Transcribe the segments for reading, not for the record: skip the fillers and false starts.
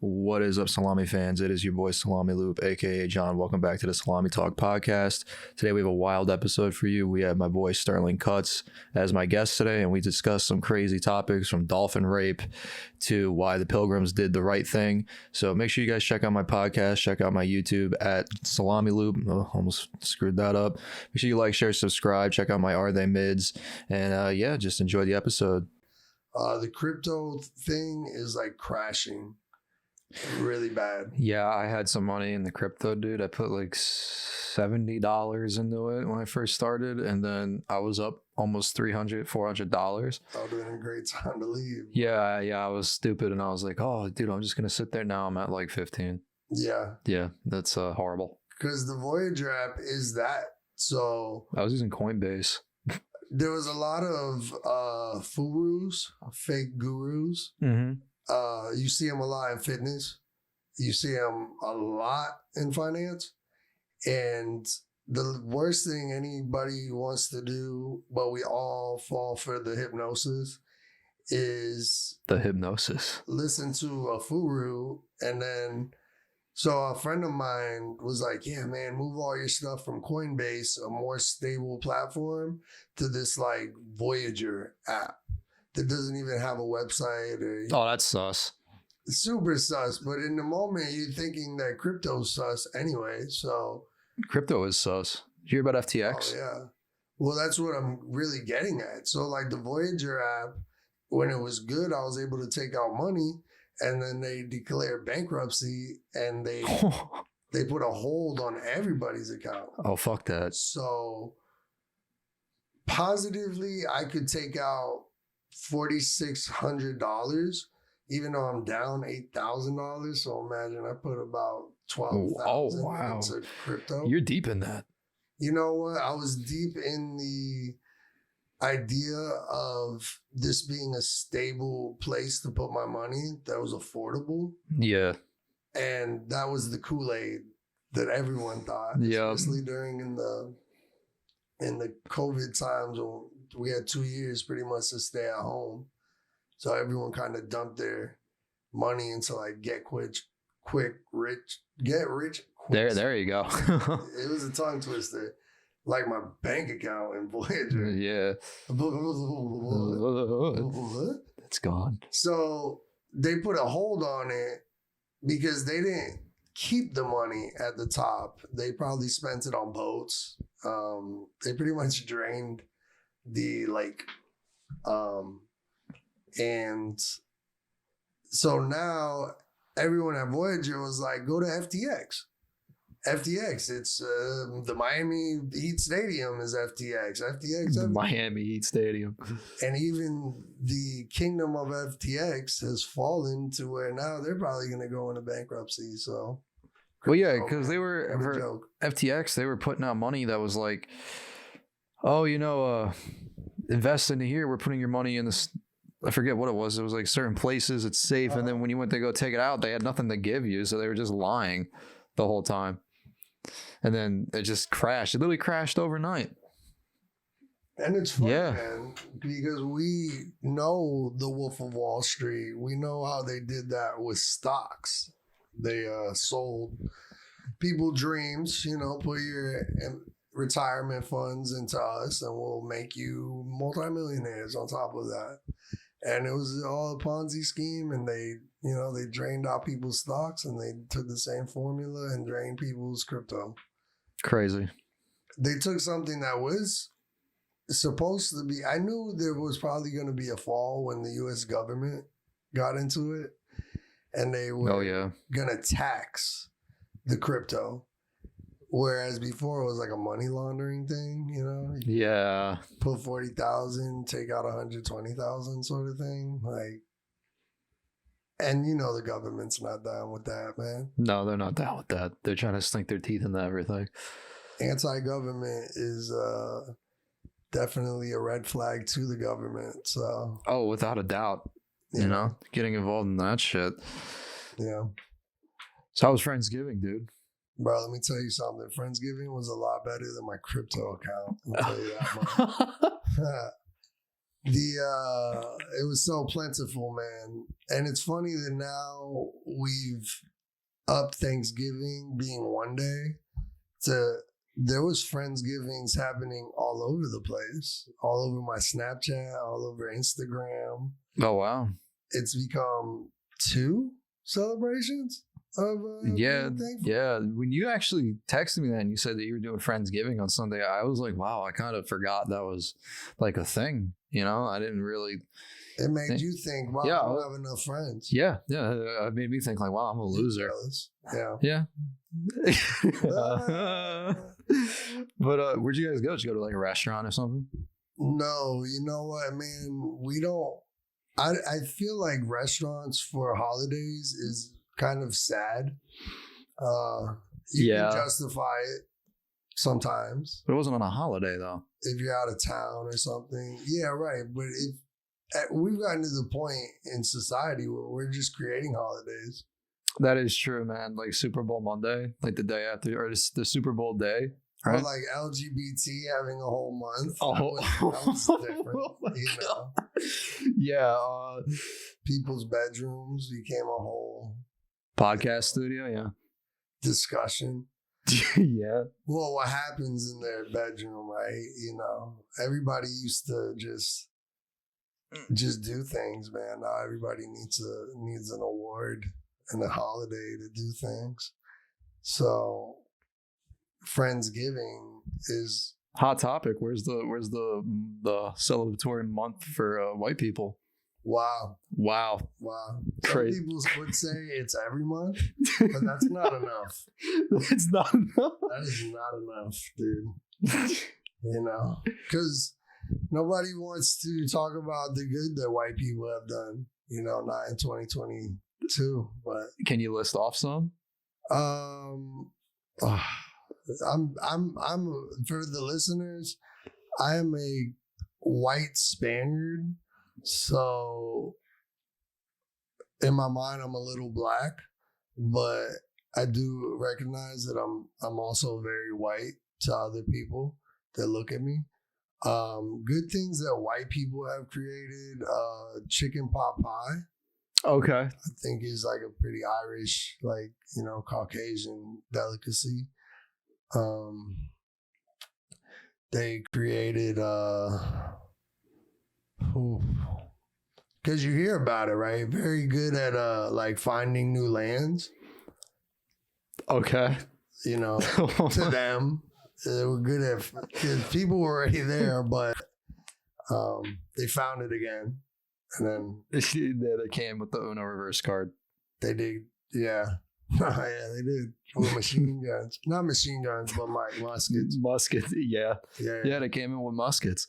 What is up, Salami fans? It is your boy Salami Loop, aka John. Welcome back to the Salami Talk podcast. Today we have a wild episode for you. We have my boy Sterling Cuts as my guest today, and we discuss some crazy topics from dolphin rape to why the Pilgrims did the right thing. So make sure you guys check out my podcast, check out my YouTube at Salami Loop. Oh, almost screwed that up. Make sure you like, share, subscribe. Check out my Are They Mids, and just enjoy the episode. The crypto thing is like crashing really bad. Yeah, I had some money in the crypto, dude. I put like $70 into it when I first started, and then I was up almost $300, $400. Oh, dude, a great time to leave. Yeah, I was stupid, and I was like, oh, dude, I'm just gonna sit there now. I'm at like 15. Yeah, that's horrible. Because the Voyager app is that. So I was using Coinbase. There was a lot of furus, fake gurus. Mm-hmm. You see them a lot in fitness. You see them a lot in finance. And the worst thing anybody wants to do, but we all fall for the hypnosis, is the hypnosis. Listen to a furu, and then so a friend of mine was like, yeah, man, move all your stuff from Coinbase, a more stable platform, to this like Voyager app that doesn't even have a website. Oh, that's sus. Super sus. But in the moment, you're thinking that crypto's sus anyway. So crypto is sus. Did you hear about FTX? Oh, yeah. Well, that's what I'm really getting at. So like the Voyager app, when it was good, I was able to take out money, and then they declared bankruptcy, and they put a hold on everybody's account. Oh, fuck that. So positively, I could take out $4,600, even though I'm down $8,000. So imagine I put about $12,000 into crypto. You're deep in that. You know what? I was deep in the idea of this being a stable place to put my money that was affordable. Yeah. And that was the Kool-Aid that everyone thought. Yeah. Especially during in the COVID times when we had 2 years pretty much to stay at home. So everyone kind of dumped their money into like get rich quick. There you go. It was a tongue twister. Like my bank account in Voyager. Yeah. It's gone. So they put a hold on it because they didn't keep the money at the top. They probably spent it on boats. They pretty much drained the and so now everyone at Voyager was like, go to FTX. FTX, it's the Miami Heat Stadium is FTX. The Miami Heat Stadium. And even the kingdom of FTX has fallen to where now they're probably going to go into bankruptcy. So, well, yeah, because they were for FTX, they were putting out money that was like, oh, invest into here. We're putting your money in this. I forget what it was. It was like certain places, it's safe. And then when you went to go take it out, they had nothing to give you. So they were just lying the whole time. And then it just crashed. It literally crashed overnight. And it's funny, man, because we know the Wolf of Wall Street. We know how they did that with stocks. They sold people dreams, put your retirement funds into us and we'll make you multimillionaires on top of that. And it was all a Ponzi scheme, and they drained out people's stocks, and they took the same formula and drained people's crypto. Crazy. They took something that was supposed to be, I knew there was probably going to be a fall when the U.S. government got into it, and they were going to tax the crypto. Whereas before it was like a money laundering thing, Yeah. Put 40,000, take out 120,000 sort of thing. And the government's not down with that, man. No, they're not down with that. They're trying to sink their teeth into everything. Anti-government is definitely a red flag to the government. So. Oh, without a doubt. Getting involved in that shit. Yeah. So how was Friendsgiving, dude? Bro, let me tell you something. Friendsgiving was a lot better than my crypto account. I'll tell you that much. It was so plentiful, man. And it's funny that now we've upped Thanksgiving being one day to there was Friendsgivings happening all over the place, all over my Snapchat, all over Instagram. Oh wow. It's become 2 celebrations of Yeah. being thankful. Yeah. When you actually texted me that and you said that you were doing Friendsgiving on Sunday, I was like, wow, I kind of forgot that was like a thing. You know, I didn't really. It made you think, wow, Yeah. I don't have enough friends. Yeah. Yeah. It made me think like, wow, I'm a loser. Yeah. Yeah. But where'd you guys go? Did you go to like a restaurant or something? No, you know what, man? We don't. I feel like restaurants for holidays is kind of sad. You can justify it sometimes. But it wasn't on a holiday though. If you're out of town or something. Yeah, right. But we've gotten to the point in society where we're just creating holidays. That is true, man. Like Super Bowl Monday, like the day after, or the Super Bowl day. Right? Or like LGBT having a whole month. Oh, that was different. You know? Yeah. People's bedrooms became a whole podcast studio. Yeah. Discussion. Yeah. Well, what happens in their bedroom, right? You know, everybody used to just do things, man. Now everybody needs an award and a holiday to do things. So Friendsgiving is hot topic. Where's the celebratory month for white people? Wow. Crazy. Some people would say it's every month, but that's not enough. It's not enough. That is not enough, dude. You know, because nobody wants to talk about the good that white people have done. You know, not in 2022. But can you list off some? I'm for the listeners. I am a white Spaniard. So in my mind, I'm a little black, but I do recognize that I'm also very white to other people that look at me. Good things that white people have created, chicken pot pie. Okay. I think is like a pretty Irish, like, you know, Caucasian delicacy. They created because you hear about it, right? Very good at like finding new lands. Okay. You know, to them, they were good at because people were already there, but they found it again, and then they came with the Uno reverse card. They did, yeah. Yeah, they did with machine guns, not machine guns, but like muskets. Muskets, yeah. They came in with muskets,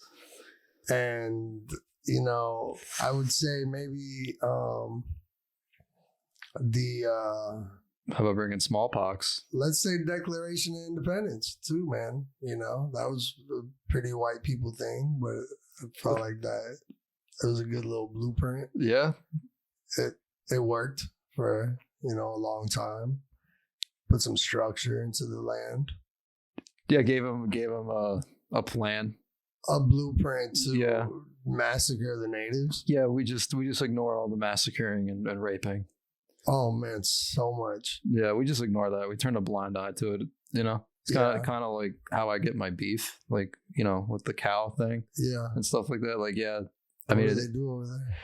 and you know, I would say maybe how about bringing smallpox? Let's say Declaration of Independence too, man. You know, that was a pretty white people thing, but I felt like that it was a good little blueprint. Yeah, it worked for, you know, a long time. Put some structure into the land. Yeah, gave him a plan, a blueprint to massacre the natives. Yeah, we just ignore all the massacring and raping. Oh man, so much. Yeah, we just ignore that. We turn a blind eye to it. You know, it's kind of like how I get my beef, like, you know, with the cow thing. Yeah, and stuff like that. Like, yeah, what do they do over there?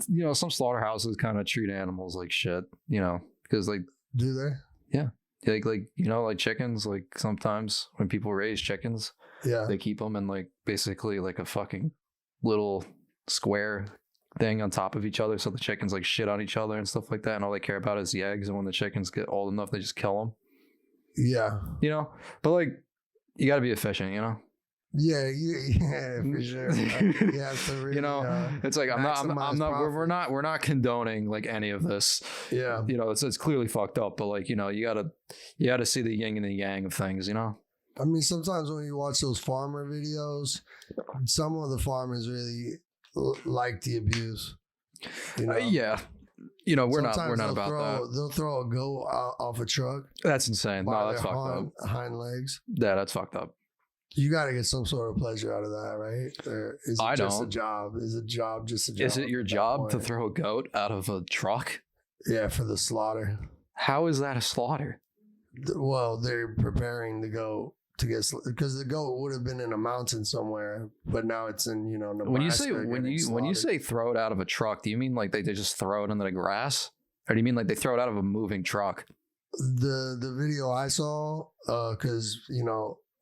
You know, some slaughterhouses kind of treat animals like shit, you know, because like, do they? Yeah, like you know, like chickens. Like sometimes when people raise chickens, they keep them in like basically like a fucking little square thing on top of each other, so the chickens like shit on each other and stuff like that, and all they care about is the eggs. And when the chickens get old enough, they just kill them. Yeah, you know, but like you got to be efficient, you know. Yeah, for sure. Yeah, so really, you know, it's like I'm not. We're not condoning like any of this. Yeah, you know, it's clearly fucked up, but like, you know, you gotta see the yin and the yang of things, you know. I mean, sometimes when you watch those farmer videos, some of the farmers really like the abuse. You know? Yeah. You know, we're not about that. They'll throw a goat off a truck. That's insane. No, that's fucked up. Hind legs. Yeah, that's fucked up. You got to get some sort of pleasure out of that, right? Or is it I just a don't. job? Is a job just a job? Is it your at that job to point? throw a goat out of a truck? Yeah, for the slaughter. How is that a slaughter? Well, they're preparing the goat to get because the goat would have been in a mountain somewhere, but now it's in Nebraska. When you say throw it out of a truck, do you mean like they just throw it into the grass, or do you mean like they throw it out of a moving truck? The video I saw, because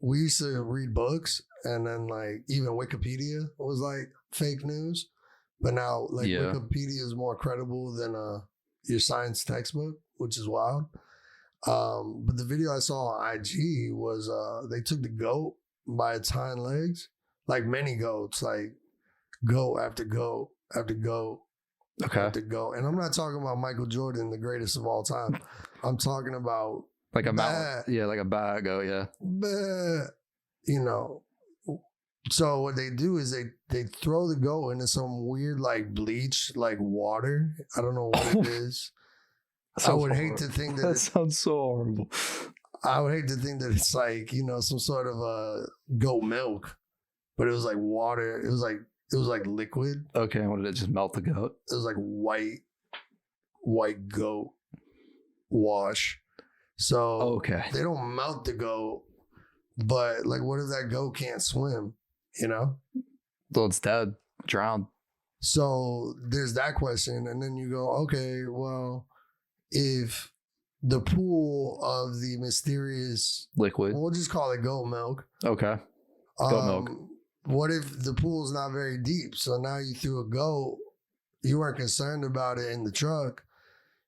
we used to read books, and then like even Wikipedia was like fake news, but now like Wikipedia is more credible than your science textbook, which is wild. But the video I saw on IG was they took the goat by its hind legs, like many goats, like goat after goat after goat after goat. And I'm not talking about Michael Jordan, the greatest of all time. I'm talking about like a like a bag goat, So what they do is they throw the goat into some weird like bleach like water. I don't know what it is. I would hate to think that sounds so horrible. I would hate to think that it's like some sort of goat milk, but it was like water. It was like liquid. Okay, what did it just melt the goat? It was like white goat wash. So they don't melt the goat, but like, what if that goat can't swim? Well, it's dead, drowned. So there's that question, and then you go, okay, well, if the pool of the mysterious liquid, we'll just call it goat milk. Okay, goat milk. What if the pool's not very deep? So now you threw a goat. You weren't concerned about it in the truck.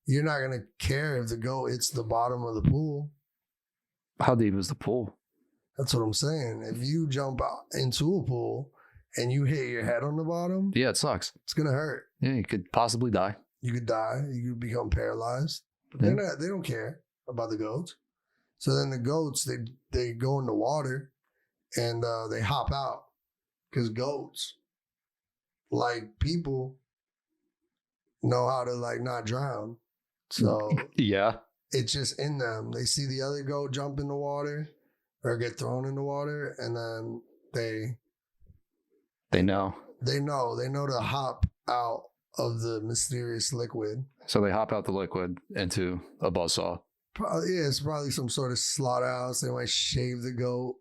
You're not gonna care if the goat hits the bottom of the pool. How deep is the pool? That's what I'm saying. If you jump out into a pool and you hit your head on the bottom, yeah, it sucks. It's gonna hurt. Yeah, you could possibly die. You could die. You could become paralyzed. But they don't care about the goats. So then the goats they go in the water and they hop out because goats, like people, know how to like not drown. So yeah, it's just in them. They see the other goat jump in the water or get thrown in the water, and then they know to hop out of the mysterious liquid. So they hop out the liquid into a buzzsaw. It's probably some sort of slaughterhouse. They might shave the goat,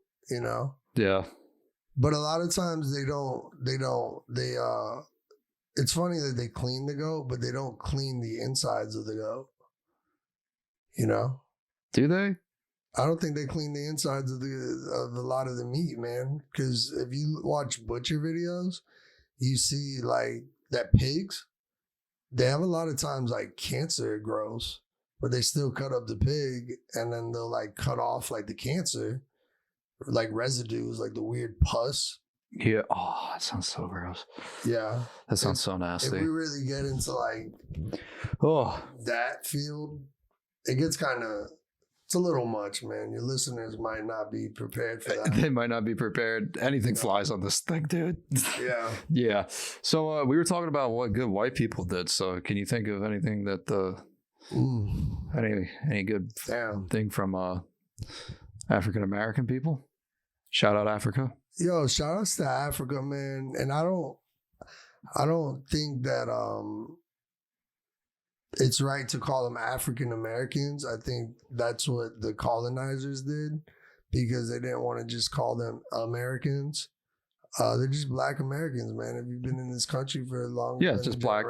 Yeah. But a lot of times they don't. It's funny that they clean the goat, but they don't clean the insides of the goat. Do they? I don't think they clean the insides of a lot of the meat, man. Because if you watch butcher videos, you see like that pigs, they have a lot of times like cancer grows, but they still cut up the pig and then they'll like cut off like the cancer, like residues, like the weird pus. Yeah. Oh, that sounds so gross. Yeah. That sounds so nasty. If we really get into like that field, it gets it's a little much, man. Your listeners might not be prepared for that. They might not be prepared. Anything flies on this thing, dude. Yeah. Yeah. So we were talking about what good white people did. So can you think of anything that any good thing from African American people? Shout out Africa. Yo, shout outs to Africa, man. And I don't think that it's right to call them African Americans. I think that's what the colonizers did because they didn't want to just call them Americans. They're just Black Americans, man. If you've been in this country for a long time, just black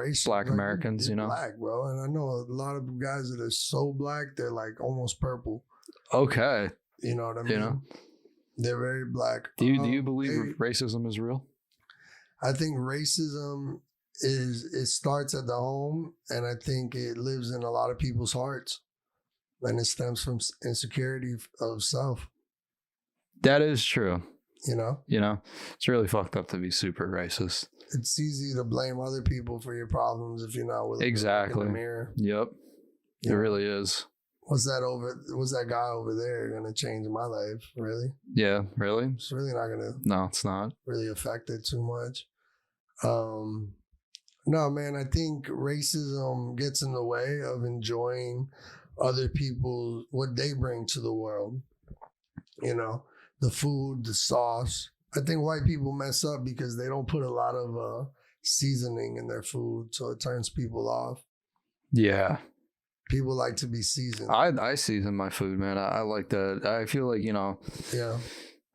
Americans, black, bro. And I know a lot of guys that are so black, they're like almost purple. Okay. You know what I mean? They're very black. Do you believe racism is real? I think racism it starts at the home, and I think it lives in a lot of people's hearts, and it stems from insecurity of self. That is true. It's really fucked up to be super racist. It's easy to blame other people for your problems if you're not willing to look in the mirror. Yep. It really is. What's that guy over there gonna change my life? Really? Yeah, really? It's really not gonna. No, it's not. Really affect it too much. No, man, I think racism gets in the way of enjoying other people, what they bring to the world. the food, the sauce. I think white people mess up because they don't put a lot of seasoning in their food, so it turns people off. Yeah. People like to be seasoned. I season my food, man. I like that. I feel like, you know, Yeah.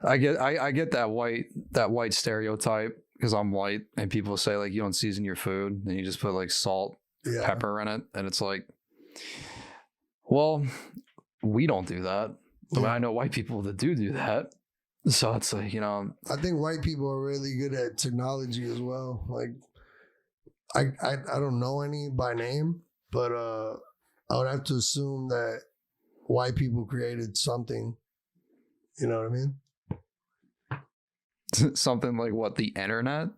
I get that white stereotype because I'm white, and people say like you don't season your food and you just put like salt, pepper in it, and it's like, well, we don't do that. But I know white people that do that. So it's like, you know, I think white people are really good at technology as well. Like, I don't know any by name, but I would have to assume that white people created something. You know what I mean? something like what, the internet?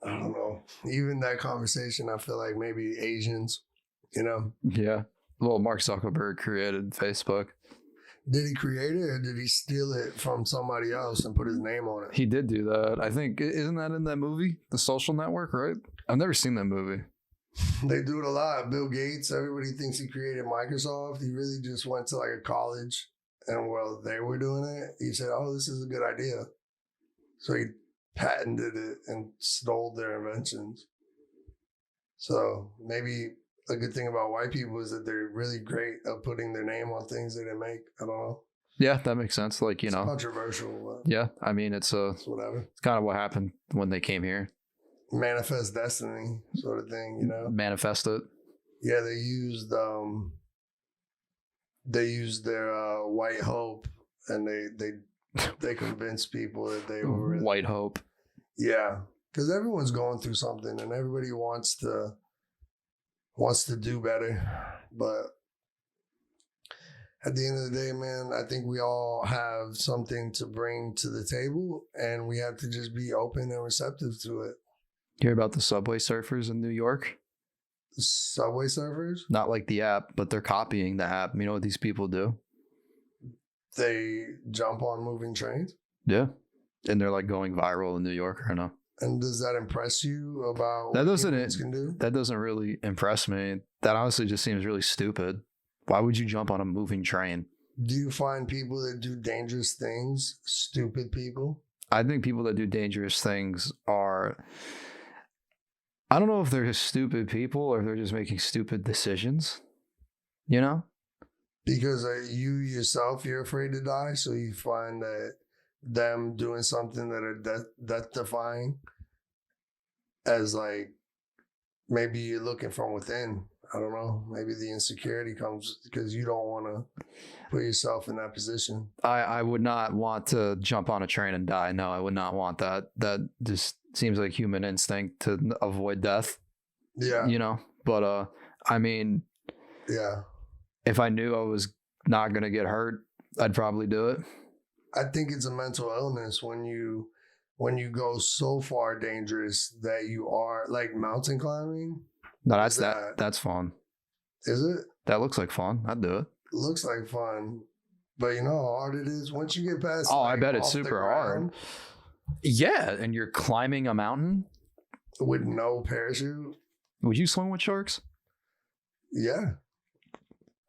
I don't know. Even that conversation, I feel like maybe Asians. You know? Yeah. Well, Mark Zuckerberg created Facebook. Did he create it, or did he steal it from somebody else and put his name on it? He did do that. I think, isn't that in that movie, The Social Network, right? I've never seen that movie. They do it a lot. Bill Gates, everybody thinks he created Microsoft. He really just went to like a college, and while they were doing it, he said, "Oh, this is a good idea." So he patented it and stole their inventions. So maybe a good thing about white people is that they're really great at putting their name on things they didn't make. I don't know. Yeah, that makes sense. Like, you It's know, controversial. yeah, I mean, it's whatever. It's kind of what happened when they came here. Manifest destiny sort of thing, you know. Manifest it. Yeah, they used their white hope, and they convinced people that they were really, white hope. Yeah, because everyone's going through something, and everybody wants to do better, but at the end of the day, man, I think we all have something to bring to the table, and we have to just be open and receptive to it. You hear about the subway surfers in New York? The subway surfers? Not like the app, but they're copying the app. You know what these people do? They jump on moving trains? Yeah. And they're like going viral in New York right now. And does that impress you about what humans can do? That doesn't really impress me. That honestly just seems really stupid. Why would you jump on a moving train? Do you find people that do dangerous things stupid people? I think people that do dangerous things are, I don't know if they're just stupid people or if they're just making stupid decisions, you know? Because you yourself, you're afraid to die, so you find that them doing something that are death-defying as like maybe you're looking from within. I don't know. Maybe the insecurity comes because you don't want to put yourself in that position. I would not want to jump on a train and die. No, I would not want that. That just seems like human instinct to avoid death. Yeah. You know? But I mean, yeah. If I knew I was not going to get hurt, I'd probably do it. I think it's a mental illness when you go so far dangerous that you are like mountain climbing. No, that's fun. Is it? That looks like fun. I'd do it. Looks like fun. But you know how hard it is once you get past. Oh, like, I bet it's super hard. Yeah, and you're climbing a mountain with no parachute. Would you swim with sharks? Yeah.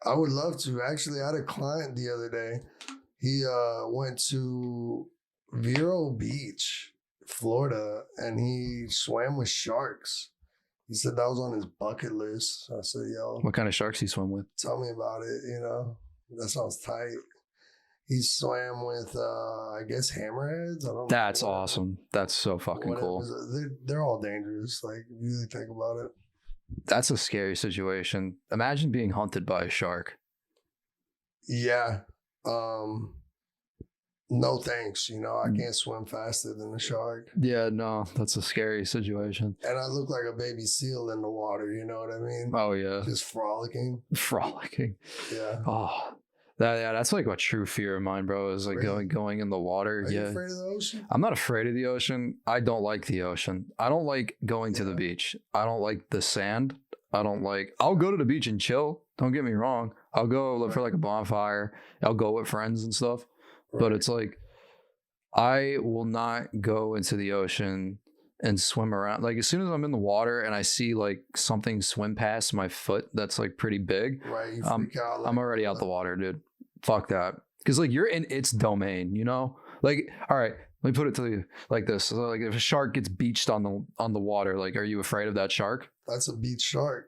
I would love to. Actually, I had a client the other day. He went to Vero Beach, Florida, and he swam with sharks. He said that was on his bucket list. So I said, yo. What kind of sharks he swim with? Tell me about it, you know. That sounds tight. He swam with, I guess, hammerheads. I don't know. That's awesome. That's so fucking cool. They're all dangerous. Like, if you really think about it. That's a scary situation. Imagine being hunted by a shark. Yeah. No thanks. You know, I can't swim faster than a shark. Yeah, no, that's a scary situation. And I look like a baby seal in the water. You know what I mean? Oh, yeah. Just frolicking. Frolicking. Yeah. Oh, that's like a true fear of mine, bro, is like really? going in the water. Are you afraid of the ocean? I'm not afraid of the ocean. I don't like the ocean. I don't like going to the beach. I don't like the sand. I'll go to the beach and chill. Don't get me wrong. I'll go look for like a bonfire. I'll go with friends and stuff. Right. But it's like, I will not go into the ocean and swim around. Like as soon as I'm in the water and I see like something swim past my foot that's like pretty big, right? You freak out. I'm already out the water, dude. Fuck that. Because like you're in its domain, you know? Like, all right, let me put it to you like this. So, like if a shark gets beached on the water, like are you afraid of that shark? That's a beach shark.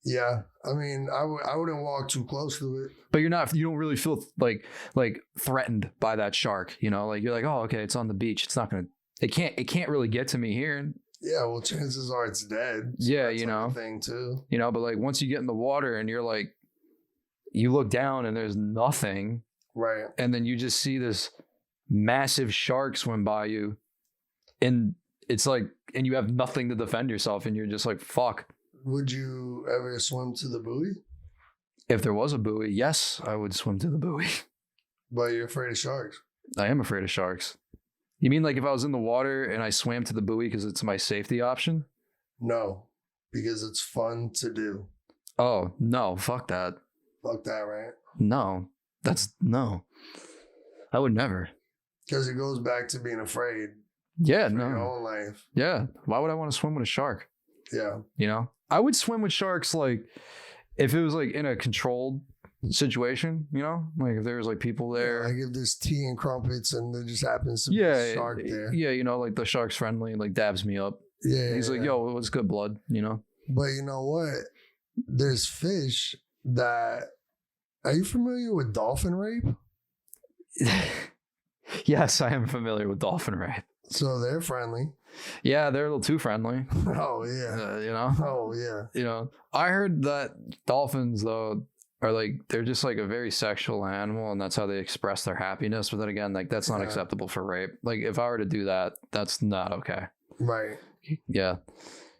Yeah. I mean, I wouldn't walk too close to it. But you don't really feel like threatened by that shark, you know? Like you're like, oh, okay, it's on the beach. It's not gonna it can't really get to me here. Yeah, well, chances are it's dead. So yeah, you know. Thing too. You know, but like once you get in the water and you're like, you look down and there's nothing. Right. And then you just see this massive shark swim by you. And it's like, and you have nothing to defend yourself. And you're just like, fuck. Would you ever swim to the buoy? If there was a buoy, yes, I would swim to the buoy. But you're afraid of sharks. I am afraid of sharks. You mean like if I was in the water and I swam to the buoy because it's my safety option? No, because it's fun to do. Oh, no, fuck that. Fuck that, right? No, no. I would never. Because it goes back to being afraid. Yeah, for no. your own life. Yeah. Why would I want to swim with a shark? Yeah. You know? I would swim with sharks like if it was like in a controlled situation, you know? Like if there was like people there. Like if there's tea and crumpets and there just happens to be a shark there. Yeah, you know, like the shark's friendly, like dabs me up. Yeah. He's like, yo, what's good, blood? You know? But you know what? There's fish that. Are you familiar with dolphin rape? Yes, I am familiar with dolphin rape. So they're friendly. Yeah, they're a little too friendly. Oh, yeah. You know? Oh, yeah. You know, I heard that dolphins, though, are like, they're just like a very sexual animal and that's how they express their happiness. But then again, like, that's not acceptable for rape. Like, if I were to do that, that's not okay. Right. Yeah.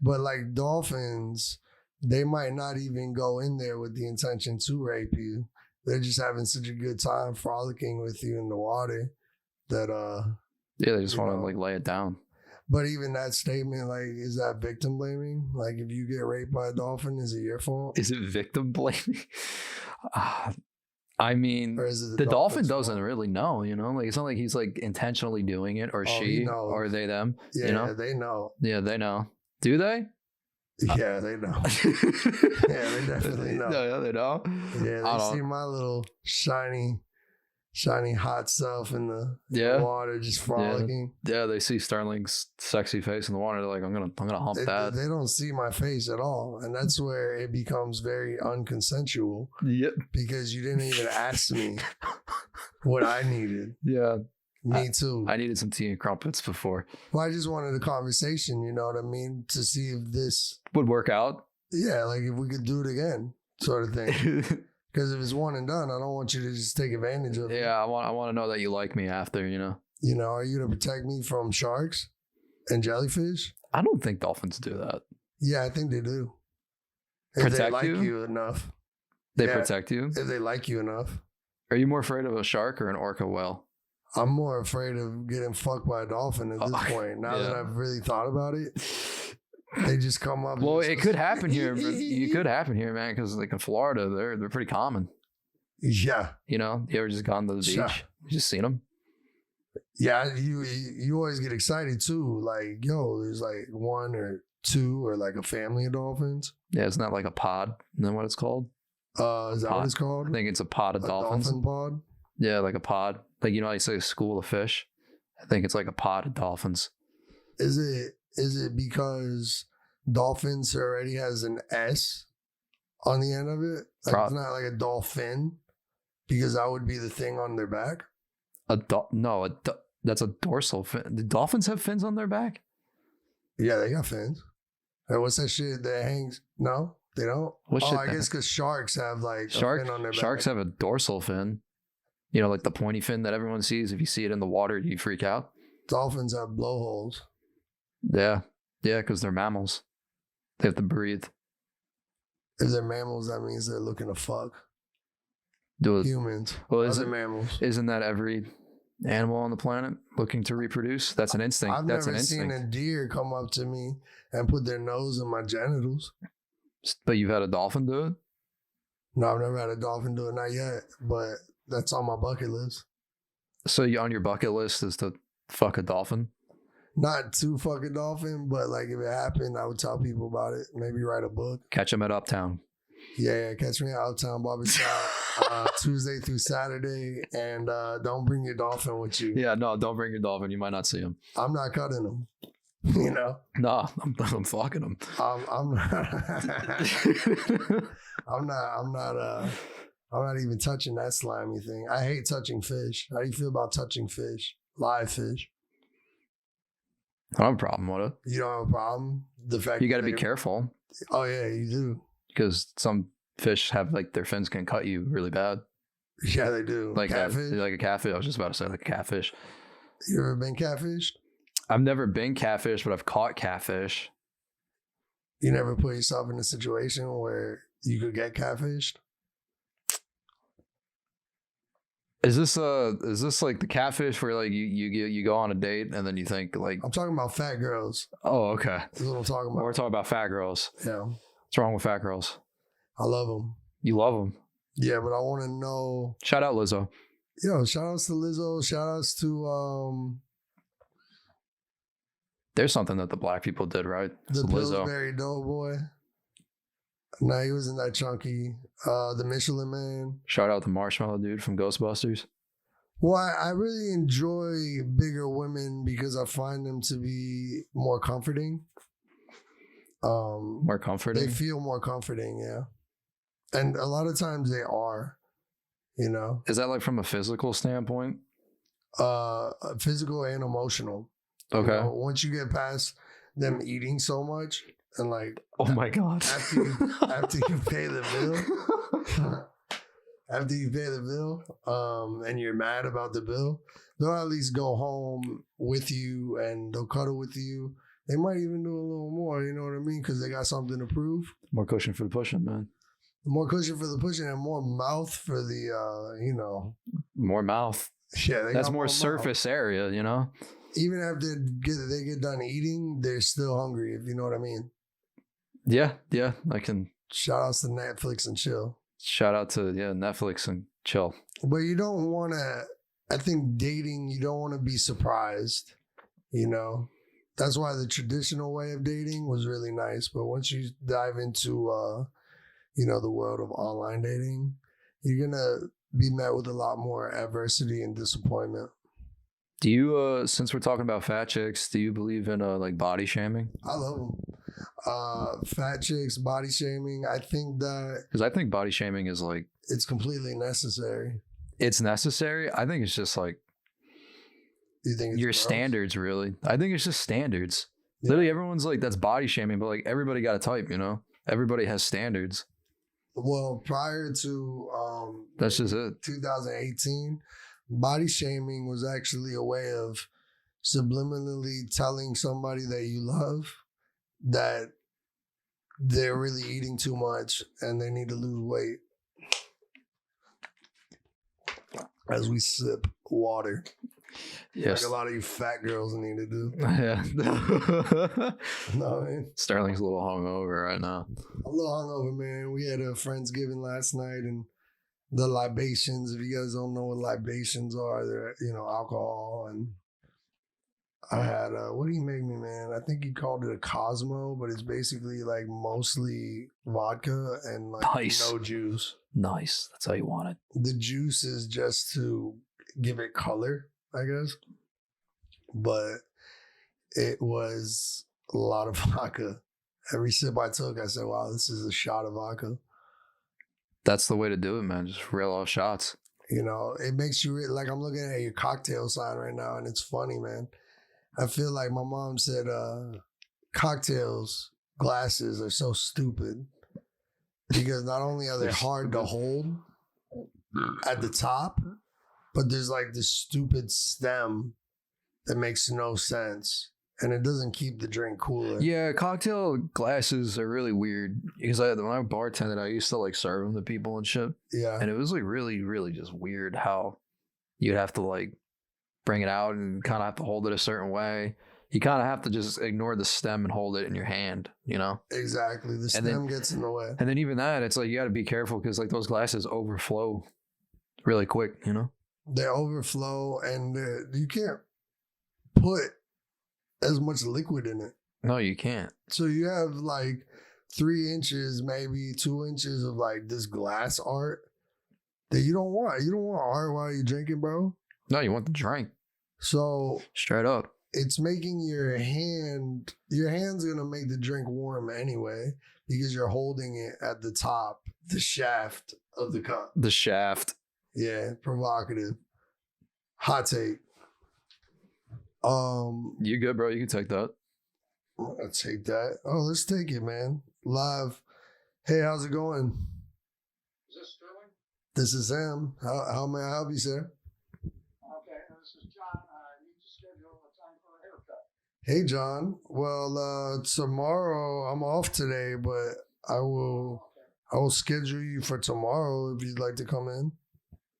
But like dolphins, they might not even go in there with the intention to rape you. They're just having such a good time frolicking with you in the water that yeah, they just want to like lay it down. But even that statement, like, is that victim blaming? Like, if you get raped by a dolphin, is it your fault? Is it victim blaming? I mean, or is it the dolphin doesn't really know, you know? Like, it's not like he's like intentionally doing it, or she, or they, them. Yeah, you know? they know. Yeah, they know. Do they? Yeah, they know. Yeah, they definitely know. Yeah, they know. Yeah, they see my little shiny hot self in the water just frolicking. Yeah, they see Sterling's sexy face in the water. They're like, I'm gonna hump that. They don't see my face at all, and that's where it becomes very unconsensual. Yep. Because you didn't even ask me what I needed. Yeah. Me too. I needed some tea and crumpets before. Well, I just wanted a conversation, you know what I mean? To see if this would work out. Yeah, like if we could do it again, sort of thing. Because if it's one and done, I don't want you to just take advantage of it. Yeah, I want to know that you like me after, you know? You know, are you to protect me from sharks and jellyfish? I don't think dolphins do that. Yeah, I think they do. If protect they like you enough. They protect you? If they like you enough. Are you more afraid of a shark or an orca whale? I'm more afraid of getting fucked by a dolphin at this point. Now that I've really thought about it, they just come up. Well, it could happen here. It could happen here, man, because like in Florida, they're pretty common. Yeah. You know, you ever just gone to the beach? Yeah. You just seen them? Yeah, you always get excited too. Like, yo, there's like one or two or like a family of dolphins. Yeah, isn't that like a pod? Isn't that what it's called? Is that what it's called? I think it's a pod of dolphins. Dolphin pod? Yeah, like a pod. Like, you know, you say a school of fish. I think it's like a pod of dolphins. Is it because dolphins already has an S on the end of it? Like it's not like a dolphin, because that would be the thing on their back. That's a dorsal fin. Do dolphins have fins on their back? Yeah, they got fins. And what's that shit that hangs? No, they don't. I guess because sharks have like a fin on their back. Sharks have a dorsal fin. You know, like the pointy fin that everyone sees. If you see it in the water, do you freak out? Dolphins have blowholes. Yeah, because they're mammals. They have to breathe. If they're mammals, that means they're looking to fuck. Humans. Well, other mammals. Isn't that every animal on the planet looking to reproduce? That's an instinct. I've never seen a deer come up to me and put their nose in my genitals. But you've had a dolphin do it? No, I've never had a dolphin do it, not yet. But that's on my bucket list. So on your bucket list is to fuck a dolphin? Not to fuck a dolphin, but like if it happened, I would tell people about it. Maybe write a book. Catch them at Uptown. Yeah, catch me at Uptown Barbershop Tuesday through Saturday, and don't bring your dolphin with you. Yeah, no, don't bring your dolphin. You might not see him. I'm not cutting him. You know. Nah, I'm fucking him. I'm not even touching that slimy thing. I hate touching fish. How do you feel about touching fish? Live fish. I don't have a problem with it. You don't have a problem? The fact you got to be careful. Oh yeah, you do. Because some fish have like their fins can cut you really bad. Yeah, they do. Like catfish? like a catfish. I was just about to say like a catfish. You ever been catfished? I've never been catfish, but I've caught catfish. You never put yourself in a situation where you could get catfished? Is this like the catfish where like you go on a date and then you think like I'm talking about fat girls. Oh, okay. That's what I'm talking about. We're talking about fat girls. Yeah. What's wrong with fat girls? I love them. You love them. Yeah, but I want to know. Shout out Lizzo. Yo, shout outs to Lizzo. Shout outs to There's something that the black people did, right? the Lizzo. Pillsbury Doughboy. No, he wasn't that chunky. The Michelin Man. Shout out the Marshmallow Dude from Ghostbusters. Well, I really enjoy bigger women because I find them to be more comforting. More comforting? They feel more comforting, yeah. And a lot of times they are, you know. Is that like from a physical standpoint? Physical and emotional. Okay. You know, once you get past them eating so much and like, oh my God. after you pay the bill, and you're mad about the bill, they'll at least go home with you and they'll cuddle with you. They might even do a little more, you know what I mean? Because they got something to prove. More cushion for the pushing, man. More cushion for the pushing and more mouth for the, you know. More mouth. Yeah, that's more surface area, you know? Even after they get done eating, they're still hungry, if you know what I mean. Yeah, I can. Shout outs to Netflix and chill. Shout out to, Netflix and chill. But you don't want to, I think dating, you don't want to be surprised, you know? That's why the traditional way of dating was really nice. But once you dive into, the world of online dating, you're going to be met with a lot more adversity and disappointment. Do you, since we're talking about fat chicks, do you believe in like body shaming? I love them. Fat chicks, body shaming. I think that. Because I think body shaming is like. It's completely necessary. It's necessary? I think it's just like. You think it's your gross? Standards, really. I think it's just standards. Yeah. Literally, everyone's like, that's body shaming, but like everybody got a type, you know? Everybody has standards. Well, prior to that's just it. 2018, body shaming was actually a way of subliminally telling somebody that you love that they're really eating too much and they need to lose weight. As we sip water. Yes. Like a lot of you fat girls need to do. Yeah. No, man. Sterling's a little hungover right now. I'm a little hungover, man. We had a Friendsgiving last night and the libations, if you guys don't know what libations are, they're, alcohol. And I had, what do you make me, man? I think he called it a Cosmo, but it's basically like mostly vodka and like no juice. Nice. That's how you want it. The juice is just to give it color, I guess. But it was a lot of vodka. Every sip I took, I said, wow, this is a shot of vodka. That's the way to do it, man. Just reel off shots. It makes you, like I'm looking at your cocktail sign right now, and it's funny, man. I feel like my mom said cocktails, glasses are so stupid. Because not only are they hard to hold at the top, but there's like this stupid stem that makes no sense. And it doesn't keep the drink cooler. Yeah, cocktail glasses are really weird. Because when I bartended, I used to like serve them to people and shit. Yeah. And it was like really, really just weird how you'd have to like bring it out and kind of have to hold it a certain way. You kind of have to just ignore the stem and hold it in your hand, you know? Exactly. The stem gets in the way. And then even that, it's like you got to be careful because like those glasses overflow really quick, you know? They overflow and you can't put as much liquid in it. No, you can't. So you have like 3 inches, maybe 2 inches of like this glass art that you don't want. You don't want art while you're drinking, bro. No, you want the drink. So straight up. It's making your hand's gonna make the drink warm anyway because you're holding it at the top, the shaft of the cup. The shaft. Yeah, provocative. Hot take. You good, bro? You can take that. I'm gonna take that. Oh, let's take it, man. Live. Hey, how's it going? Is this Sterling? This is Sam. How may I help you, sir? Okay, this is John. I need to schedule a time for a haircut. Hey, John. Well, tomorrow I'm off today, but I will schedule you for tomorrow if you'd like to come in.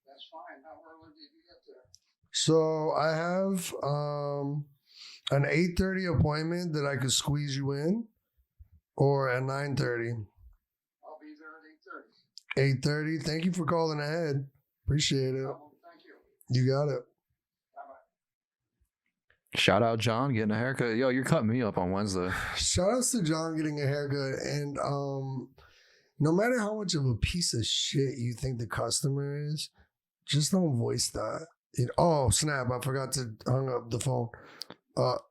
That's fine. How early did you get there? So I have an 8:30 appointment that I could squeeze you in, or at 9:30. I'll be there at 8:30. 8:30. Thank you for calling ahead. Appreciate it. Thank you. You got it. Bye-bye. Shout out John getting a haircut. Yo, you're cutting me up on Wednesday. Shout outs to John getting a haircut. And no matter how much of a piece of shit you think the customer is, just don't voice that. Oh, snap. I forgot to hang up the phone. All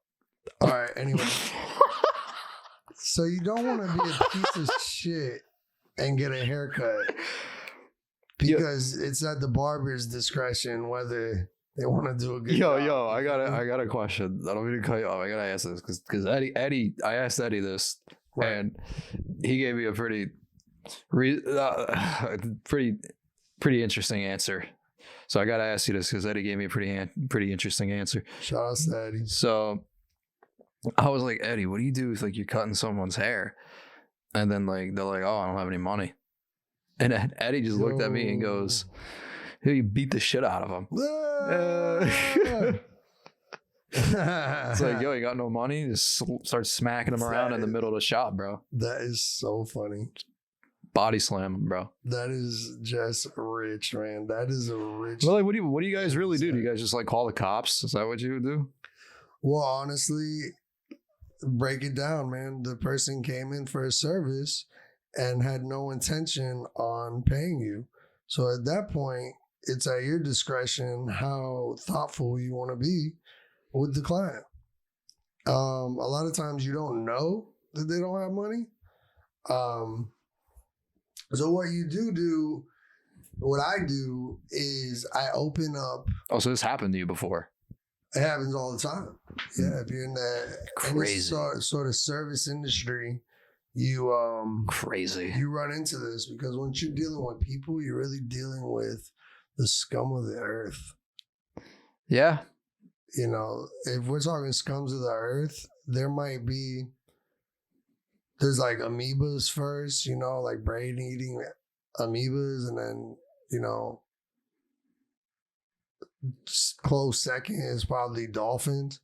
right. Anyway. So you don't want to be a piece of shit and get a haircut because it's at the barber's discretion whether they want to do a good job. Yo, I got a question. I don't mean to cut you off. I gotta ask this because Eddie, I asked Eddie this, right, and he gave me a pretty interesting answer. So I gotta ask you this because Eddie gave me a pretty interesting answer. Shout out to Eddie. So I was like, Eddie, what do you do if like you're cutting someone's hair, and then like they're like, oh, I don't have any money, and Eddie just looked at me and goes, "Hey, you beat the shit out of him." It's like, yo, you got no money? Just start smacking him around in the middle of the shop, bro. That is so funny. Body slam him, bro. That is just rich, man. That is a rich. Well, like, what do you guys really do? Do you guys just like call the cops? Is that what you would do? Well, honestly, break it down, man. The person came in for a service and had no intention on paying you. So at that point, it's at your discretion how thoughtful you want to be with the client. A lot of times you don't know that they don't have money. So what you do, what I do is I open up. Oh, so this happened to you before? It happens all the time. Yeah, if you're in the crazy sort of service industry, you crazy. You run into this because once you're dealing with people, you're really dealing with the scum of the earth. Yeah. You know, if we're talking scums of the earth, there's like amoebas first, you know, like brain eating amoebas, and then, you know, close second is probably dolphins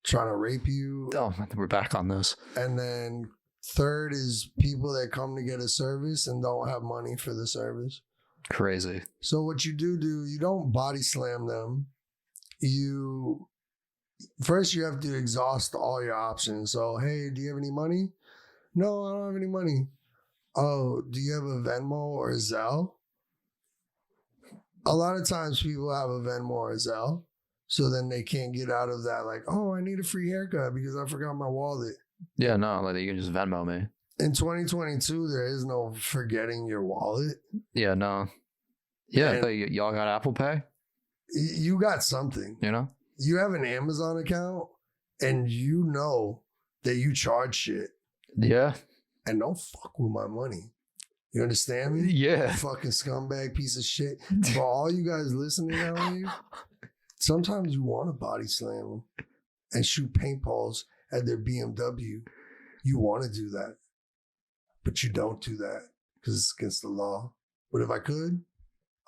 trying to rape you. Oh, we're back on this. And then third is people that come to get a service and don't have money for the service. Crazy. So what you do, you don't body slam them. You have to exhaust all your options. So, hey, do you have any money? No, I don't have any money. Oh, do you have a Venmo or a Zelle? A lot of times people have a Venmo or a Zelle. So then they can't get out of that, like, oh, I need a free haircut because I forgot my wallet. Yeah, no, like you can just Venmo me. In 2022, there is no forgetting your wallet. Yeah, no. Yeah, I thought y'all got Apple Pay. You got something. You know? You have an Amazon account and you know that you charge shit. Yeah. And don't fuck with my money. You understand me? Yeah. Fucking scumbag piece of shit. For all you guys listening out here, sometimes you want to body slam them and shoot paintballs at their BMW. You want to do that. But you don't do that because it's against the law. But if I could,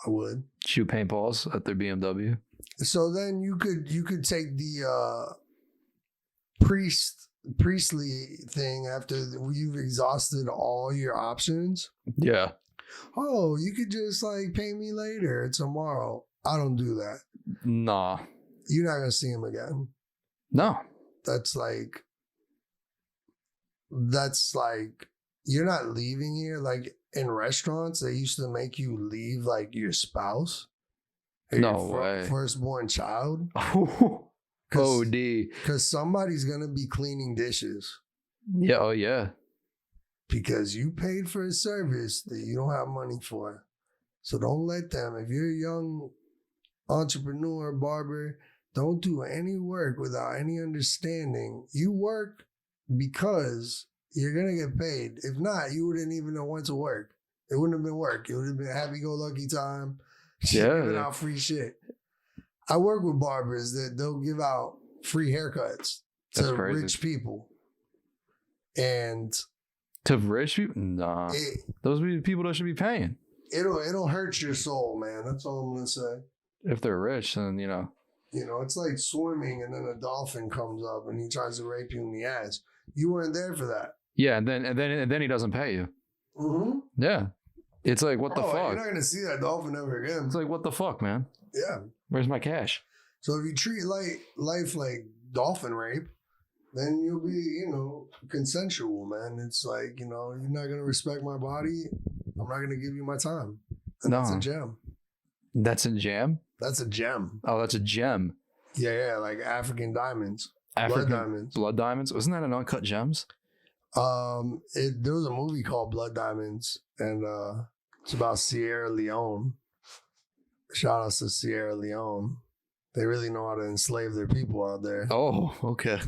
I would. Shoot paintballs at their BMW. So then you could take the priestly thing after you've exhausted all your options. Yeah. Oh, you could just like pay me later tomorrow. I don't do that. Nah. You're not gonna see him again. No. That's like you're not leaving here. Like in restaurants, they used to make you leave like your spouse. Or No your way. firstborn child. OD. Because somebody's going to be cleaning dishes. Yeah. Oh, yeah. Because you paid for a service that you don't have money for. So don't let them. If you're a young entrepreneur, barber, don't do any work without any understanding. You work because you're going to get paid. If not, you wouldn't even know when to work. It wouldn't have been work. It would have been a happy-go-lucky time. Giving out free shit. I work with barbers that they'll give out free haircuts to rich people. And to rich people? Nah. Those are the people that should be paying. It'll hurt your soul, man. That's all I'm gonna say. If they're rich, then it's like swimming and then a dolphin comes up and he tries to rape you in the ass. You weren't there for that. Yeah, and then he doesn't pay you. Mm-hmm. Yeah. It's like, what the fuck? You're not going to see that dolphin ever again. It's like, what the fuck, man? Yeah. Where's my cash? So if you treat life like dolphin rape, then you'll be, consensual, man. It's like, you're not going to respect my body. I'm not going to give you my time. And that's a gem. That's a gem? That's a gem. Oh, that's a gem. Yeah, like African diamonds. Blood diamonds. Blood diamonds? Wasn't that an Uncut Gems? There was a movie called Blood Diamonds, and it's about Sierra Leone. Shout out to Sierra Leone. They really know how to enslave their people out there. Oh, okay.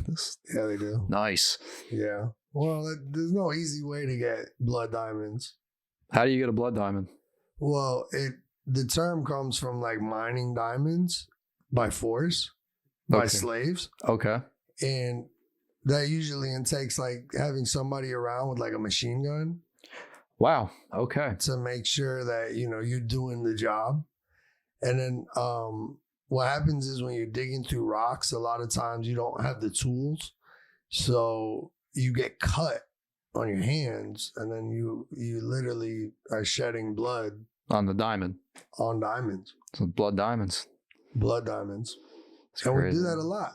Yeah, they do. Nice. Yeah. Well, there's no easy way to get blood diamonds. How do you get a blood diamond? Well, the term comes from like mining diamonds by force, by slaves. Okay. And that usually intakes like having somebody around with like a machine gun. Wow. Okay. To make sure that, you're doing the job. And then what happens is when you're digging through rocks, a lot of times you don't have the tools. So you get cut on your hands and then you literally are shedding blood. On the diamond. On diamonds. So blood diamonds. Blood diamonds. It's and crazy. We do that a lot.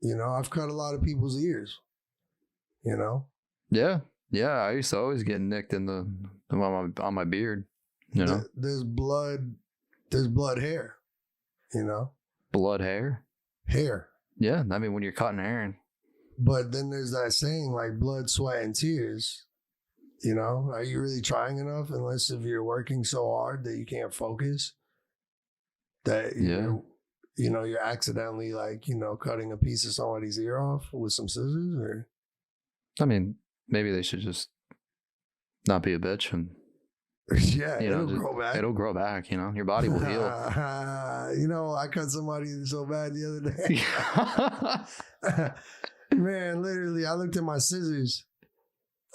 I've cut a lot of people's ears. Yeah. Yeah. I used to always get nicked on my beard. There's blood. There's blood hair. Blood hair. Hair. Yeah. I mean, when you're cutting hair. But then there's that saying like blood, sweat, and tears. Are you really trying enough? Unless if you're working so hard that you can't focus. That you're accidentally like, cutting a piece of somebody's ear off with some scissors or. I mean, maybe they should just not be a bitch and. Yeah, it'll grow back. It'll grow back, your body will heal. I cut somebody so bad the other day. Man, literally, I looked at my scissors.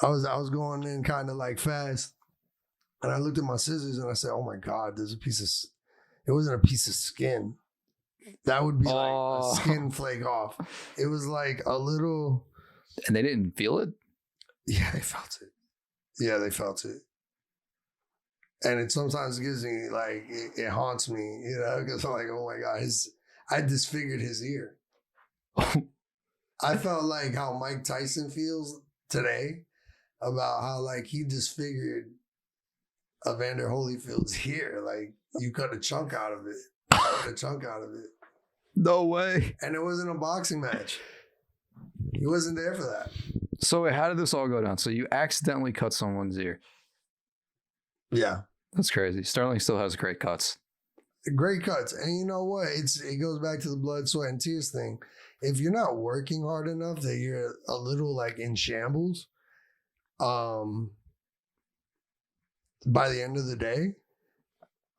I was going in kind of like fast. And I looked at my scissors and I said, oh my God, there's a piece of, it wasn't a piece of skin. That would be like a skin flake off. It was like a little. And they didn't feel it? Yeah, they felt it. Yeah, they felt it. And it sometimes gives me like, it haunts me, because I'm like, oh my God, I disfigured his ear. I felt like how Mike Tyson feels today about how like he disfigured Evander Holyfield's ear. Like you cut a chunk out of it. No way. And it wasn't a boxing match. He wasn't there for that. So how did this all go down? So you accidentally cut someone's ear. Yeah. That's crazy. Sterling still has great cuts. Great cuts. And you know what? It goes back to the blood, sweat, and tears thing. If you're not working hard enough that you're a little like in shambles, by the end of the day,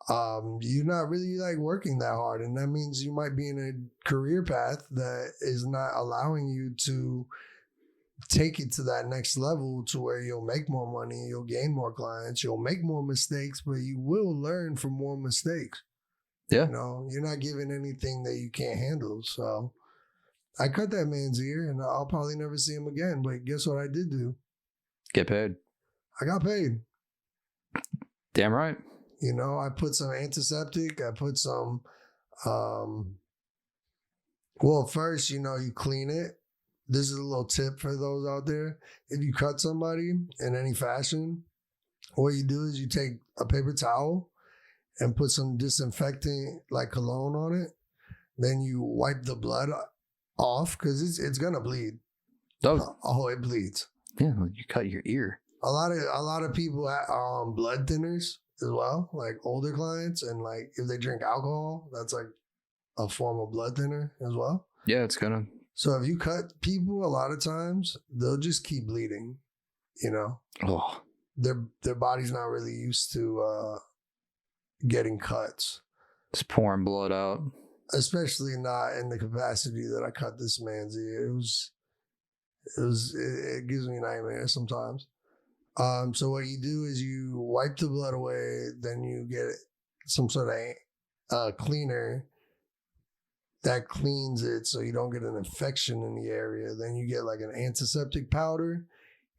you're not really like working that hard. And that means you might be in a career path that is not allowing you to take it to that next level to where you'll make more money, you'll gain more clients, you'll make more mistakes, but you will learn from more mistakes. Yeah. You're not given anything that you can't handle. So I cut that man's ear and I'll probably never see him again. But guess what I did do? Get paid. I got paid. Damn right. I put some antiseptic. I put some, first, you clean it. this is a little tip for those out there. If you cut somebody in any fashion, what you do is you take a paper towel and put some disinfectant like cologne on it. Then you wipe the blood off because it's gonna bleed. Oh, it bleeds. Yeah, you cut your ear. A lot of people are on blood thinners as well, like older clients, and like if they drink alcohol, that's like a form of blood thinner as well. Yeah, it's gonna. So if you cut people, a lot of times they'll just keep bleeding. You know, their body's not really used to getting cuts. Just pouring blood out. Especially not in the capacity that I cut this man's ear. It gives me nightmares sometimes. So what you do is you wipe the blood away, then you get some sort of cleaner that cleans it so you don't get an infection in the area. Then you get like an antiseptic powder,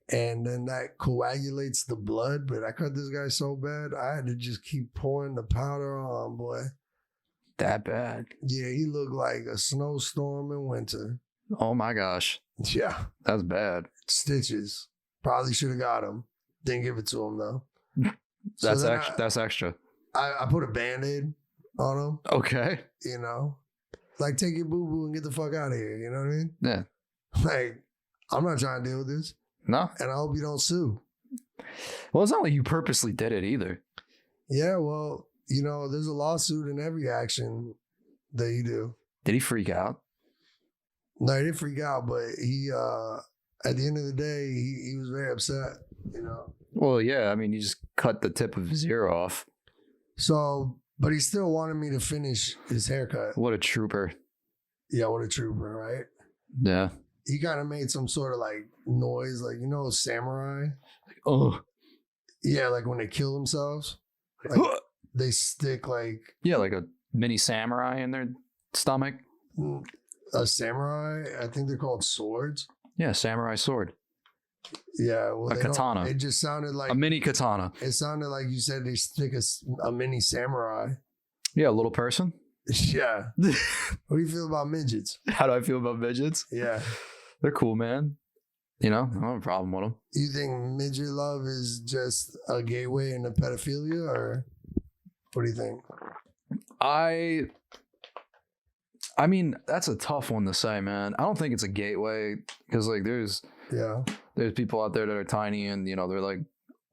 and then that coagulates the blood. But I cut this guy so bad, I had to just keep pouring the powder on, boy. That bad? Yeah, he looked like a snowstorm in winter. Oh my gosh. Yeah. That's bad. Stitches. Probably should have got him. Didn't give it to him though. That's extra. I put a Band-Aid on him. Okay. You know? Like, take your boo-boo and get the fuck out of here. You know what I mean? Yeah. Like, I'm not trying to deal with this. No. And I hope you don't sue. Well, it's not like you purposely did it either. Yeah, well, you know, there's a lawsuit in every action that you do. Did he freak out? No, he didn't freak out, but he, at the end of the day, he was very upset, you know? Well, yeah, I mean, you just cut the tip of his ear off. So, but he still wanted me to finish his haircut. What a trooper. Yeah, what a trooper, right? Yeah. He kind of made some sort of like noise, like, you know, samurai? Oh. Yeah, like when they kill themselves. Like, they stick like... Yeah, like a mini samurai in their stomach. A samurai? I think they're called swords. Yeah, samurai sword. Yeah, well, a katana. It just sounded like... a mini katana. It sounded like you said they stick a mini samurai. Yeah, a little person. Yeah. What do you feel about midgets? How do I feel about midgets? Yeah. They're cool, man. You know, I don't have a problem with them. You think midget love is just a gateway into pedophilia, or what do you think? I mean, that's a tough one to say, man. I don't think it's a gateway because, like, there's people out there that are tiny and, you know, they're like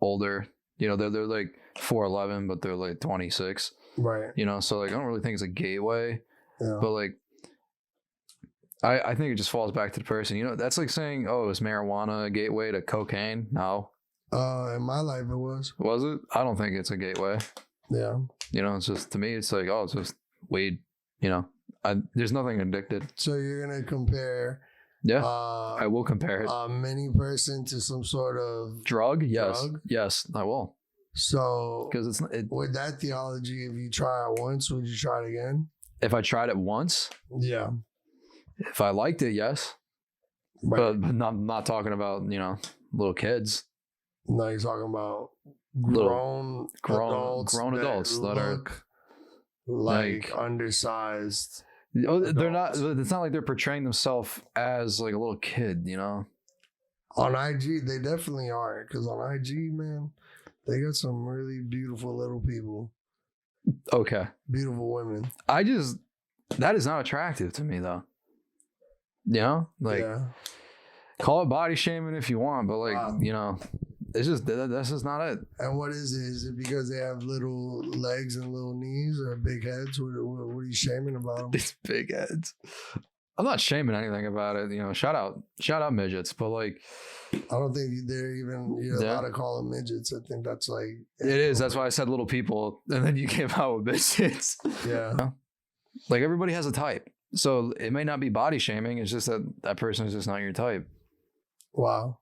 older. You know, they're like 4'11", but they're like 26. Right. You know, so like I don't really think it's a gateway. Yeah. But like I think it just falls back to the person. You know, that's like saying, oh, is marijuana a gateway to cocaine? No. In my life it was. Was it? I don't think it's a gateway. Yeah. You know, it's just, to me, it's like, oh, it's just weed. You know, there's nothing addicted. So you're gonna compare? Yeah, I will compare it. A mini person to some sort of drug. Yes, yes, I will. So, because with that theology, if you try it once, would you try it again? If I tried it once, yeah. If I liked it, yes. Right. But not talking about, you know, little kids. No, you're talking about grown adults that are like undersized. They're not. It's not like they're portraying themselves as like a little kid, you know. On IG, they definitely aren't, because on IG, man, they got some really beautiful little people. Okay. Beautiful women. That is not attractive to me, though. You know, like, call it body shaming if you want, but like, you know, it's just, that's just not it. And what is it? Is it because they have little legs and little knees, or big heads? What are you shaming about them? These big heads. I'm not shaming anything about it. You know, shout out midgets, but like, I don't think they're even, you're allowed to call them midgets. I think that's like, it is. That's why I said little people, and then you came out with midgets. Yeah. You know? Like, everybody has a type. So it may not be body shaming. It's just that person is just not your type. Wow.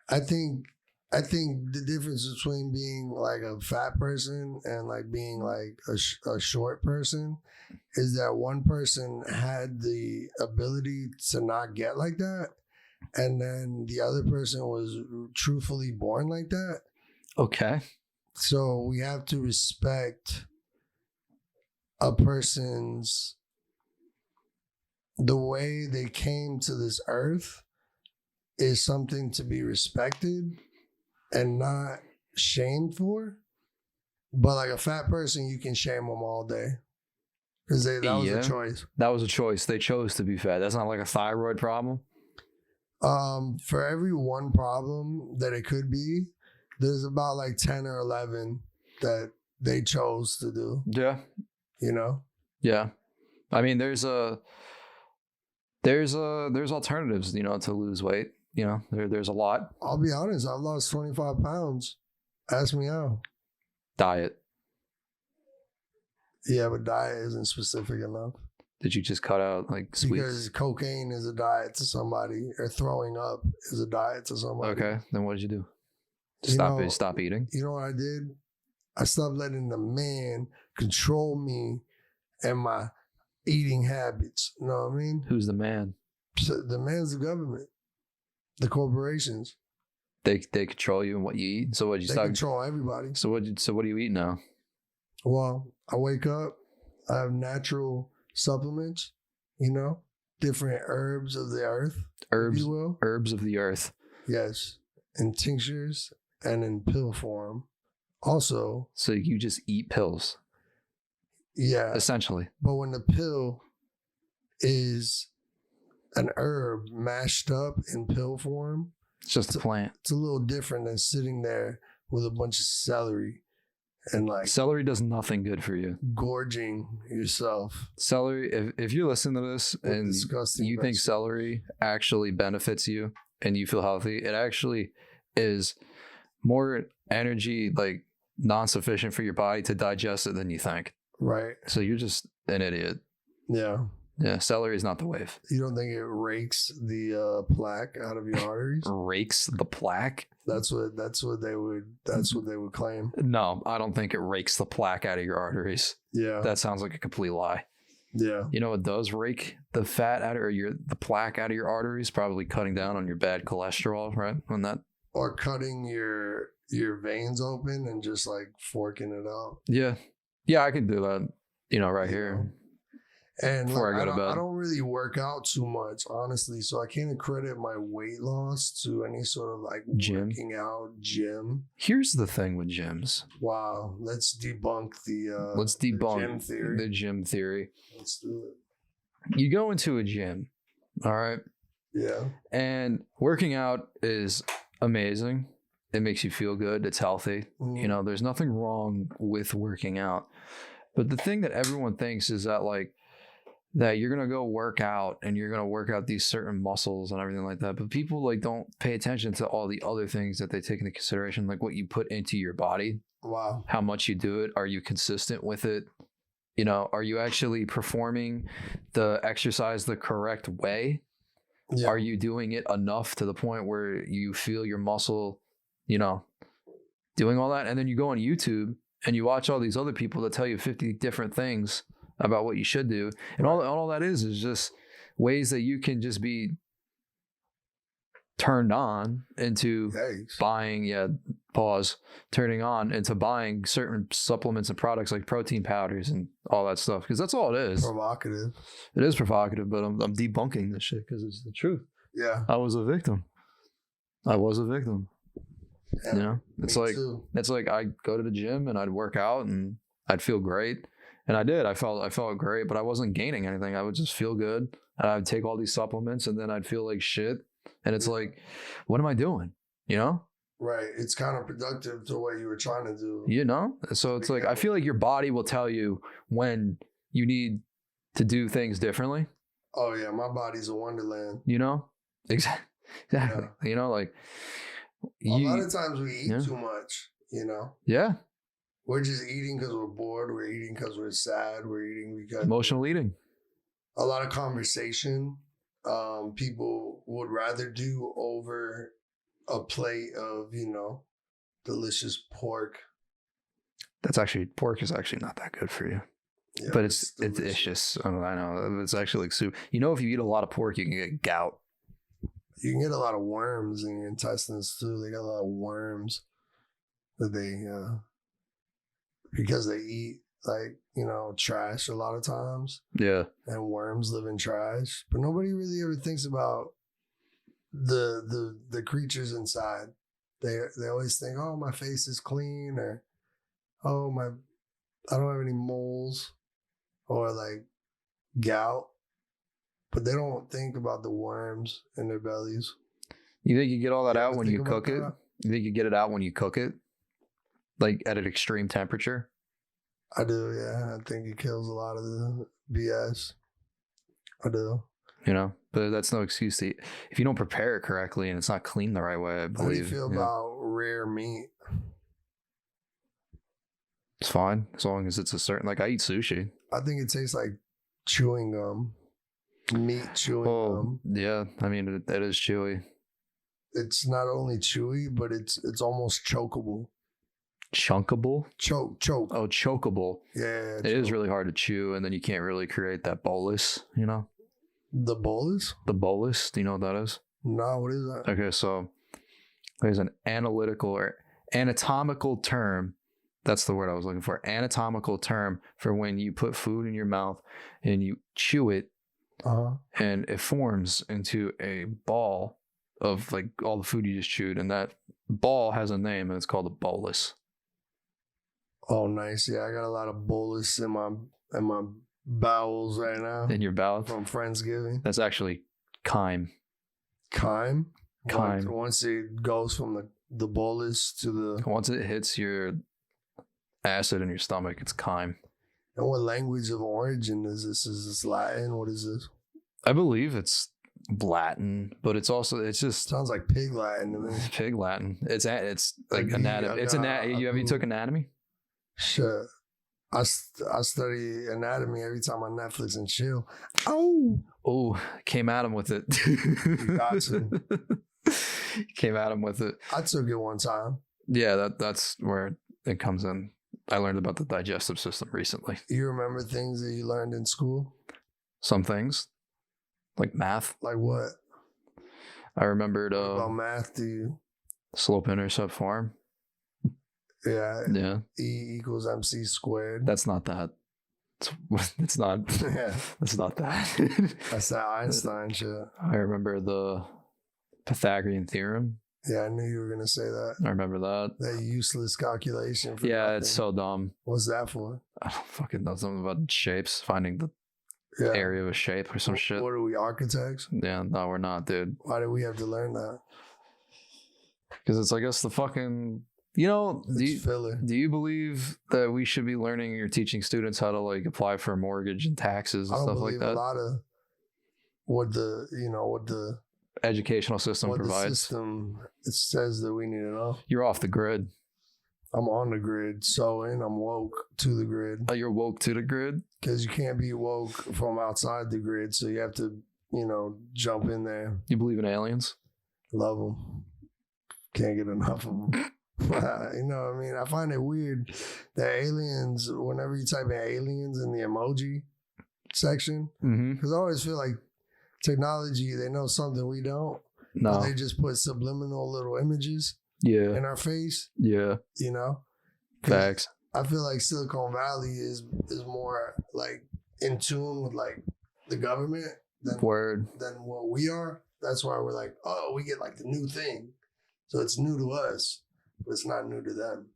I think the difference between being like a fat person and like being like a short person is that one person had the ability to not get like that, and then the other person was truthfully born like that. Okay. So we have to respect a person's, the way they came to this earth is something to be respected and not shamed for. But like a fat person, you can shame them all day because that was a choice. That was a choice. They chose to be fat. That's not like a thyroid problem. For every one problem that it could be, there's about like 10 or 11 that they chose to do. Yeah. You know? Yeah. I mean, there's alternatives, you know, to lose weight. You know, there's a lot. I'll be honest, I've lost 25 pounds. Ask me how. Diet. Yeah, but diet isn't specific enough. Did you just cut out like sweets? Because cocaine is a diet to somebody, or throwing up is a diet to somebody. Okay, then what did you do? Stop eating? You know what I did? I stopped letting the man control me and my eating habits. You know what I mean? Who's the man? So the man's the government, the corporations. They control you and what you eat. So what you They start? control everybody. So what do you eat now? Well, I wake up. I have natural supplements. You know, different herbs of the earth. Herbs, if you will. Herbs of the earth. Yes, in tinctures and in pill form. Also, so you just eat pills. Yeah, essentially. But when the pill is an herb mashed up in pill form, it's just a plant. It's a little different than sitting there with a bunch of celery and like celery does nothing good for you. Gorging yourself. Celery, if you listen to this and you think celery actually benefits you and you feel healthy, it actually is more energy, like non-sufficient for your body to digest it than you think. Right. So you're just an idiot. Yeah. Yeah, celery is not the wave. You don't think it rakes the plaque out of your arteries? Rakes the plaque? That's what they would claim. No, I don't think it rakes the plaque out of your arteries. Yeah. That sounds like a complete lie. Yeah. You know what does rake the fat out of, or the plaque out of your arteries? Probably cutting down on your bad cholesterol, right? On that. Or cutting your veins open and just like forking it out. Yeah. Yeah, I can do that. You know, right here. And like, I don't really work out too much, honestly. So I can't credit my weight loss to any sort of like working out gym. Here's the thing with gyms. Wow. Let's debunk the gym theory. Let's do it. You go into a gym, all right? Yeah. And working out is amazing. It makes you feel good. It's healthy. Mm-hmm. You know, there's nothing wrong with working out. But the thing that everyone thinks is that that you're going to go work out and you're going to work out these certain muscles and everything like that. But people like don't pay attention to all the other things that they take into consideration, like what you put into your body. Wow. How much you do it. Are you consistent with it? You know, are you actually performing the exercise the correct way? Yeah. Are you doing it enough to the point where you feel your muscle, you know, doing all that? And then you go on YouTube and you watch all these other people that tell you 50 different things about what you should do. And all that is just ways that you can just be turned on into buying, turning on into buying certain supplements and products like protein powders and all that stuff. Because that's all it is. Provocative. It is provocative, but I'm debunking this shit because it's the truth. Yeah. I was a victim. Yeah, you know, it's like I'd go to the gym and I'd work out and I'd feel great. And I did. I felt great, but I wasn't gaining anything. I would just feel good. And I'd take all these supplements and then I'd feel like shit. And it's like, what am I doing? You know? Right. It's counterproductive to what you were trying to do. You know? So it's like, I feel like your body will tell you when you need to do things differently. Oh, yeah. My body's a wonderland. You know? Exactly. Yeah. You know, like. A lot of times we eat too much, you know? Yeah. We're just eating because we're bored. We're eating because we're sad. We're eating because emotional eating. A lot of conversation. People would rather do over a plate of, you know, delicious pork. Pork is actually not that good for you. Yeah, but it's delicious. I know. It's actually like soup. You know, if you eat a lot of pork, you can get gout. You can get a lot of worms in your intestines too. They got a lot of worms that because they eat like, you know, trash a lot of times. Yeah. And worms live in trash. But nobody really ever thinks about the creatures inside. They always think, oh, my face is clean, or oh, I don't have any moles, or like gout, but they don't think about the worms in their bellies. You think you get all that You out ever when think you about cook it? that? You think you get it out when you cook it? Like at an extreme temperature? I do, yeah. I think it kills a lot of the BS. I do. You know? But that's no excuse to eat. If you don't prepare it correctly and it's not cleaned the right way, I believe. How do you feel yeah, about rare meat? it's fine. As long as it's a certain, like I eat sushi. I think it tastes like chewing gum. Meat chewing gum. Yeah. I mean, it is chewy. It's not only chewy, but it's almost chokeable. Chunkable? Choke. Oh, chokeable. Yeah. It is really hard to chew, and then you can't really create that bolus, you know? The bolus? The bolus, do you know what that is? No, what is that? Okay, so there's an analytical or anatomical term. That's the word I was looking for. Anatomical term for when you put food in your mouth and you chew it, and it forms into a ball of like all the food you just chewed, and that ball has a name, and it's called a bolus. Oh, nice. Yeah, I got a lot of bolus in my bowels right now In your mouth. from Friendsgiving. That's actually chyme. Chyme? Chyme. Once it goes from the bolus to the... Once it hits your acid in your stomach, it's chyme. And what language of origin is this? Is this Latin? What is this? I believe it's Latin, but it's just Sounds like pig Latin to me. pig Latin. It's like Like, anatomy. Have you took anatomy? Shit. I study anatomy every time on Netflix and chill. Oh, Came at him with it. You got to. Came at him with it. I took it one time. Yeah, that's where it comes in. I learned about the digestive system recently. You remember things that you learned in school? Some things, like math. Like what? I remembered What about math do you? slope intercept form. Yeah. Yeah, E equals MC squared. that's not that. It's not. Yeah. That's not that. That's that Einstein shit. I remember the Pythagorean theorem. Yeah, I knew you were gonna say that. I remember that. That useless calculation. For Yeah, nothing. it's so dumb. What's that for? I don't fucking know something about shapes, finding the Yeah. area of a shape or some shit. What are we, architects? Yeah, no, we're not, dude. Why do we have to learn that? Because it's, I guess, the fucking, It's filler. do you believe that we should be learning or teaching students how to like apply for a mortgage and taxes and I don't stuff like believe a that? lot of what the Educational system what the provides. system it says that we need to know. You're off the grid. I'm on the grid, I'm woke to the grid Oh, you're woke to the grid. because you can't be woke from outside the grid, so you have to jump in there. You believe in aliens? Love them. Can't get enough of them. What I mean? I find it weird that aliens, whenever you type in aliens in the emoji section, Mm-hmm. because I always feel like technology, they know something we don't. No. But they just put subliminal little images Yeah. in our face, Yeah. 'Cause Facts. I feel like Silicon Valley is more like in tune with like the government Word. than what we are. That's why we're like, oh, we get like the new thing. So it's new to us, but it's not new to them,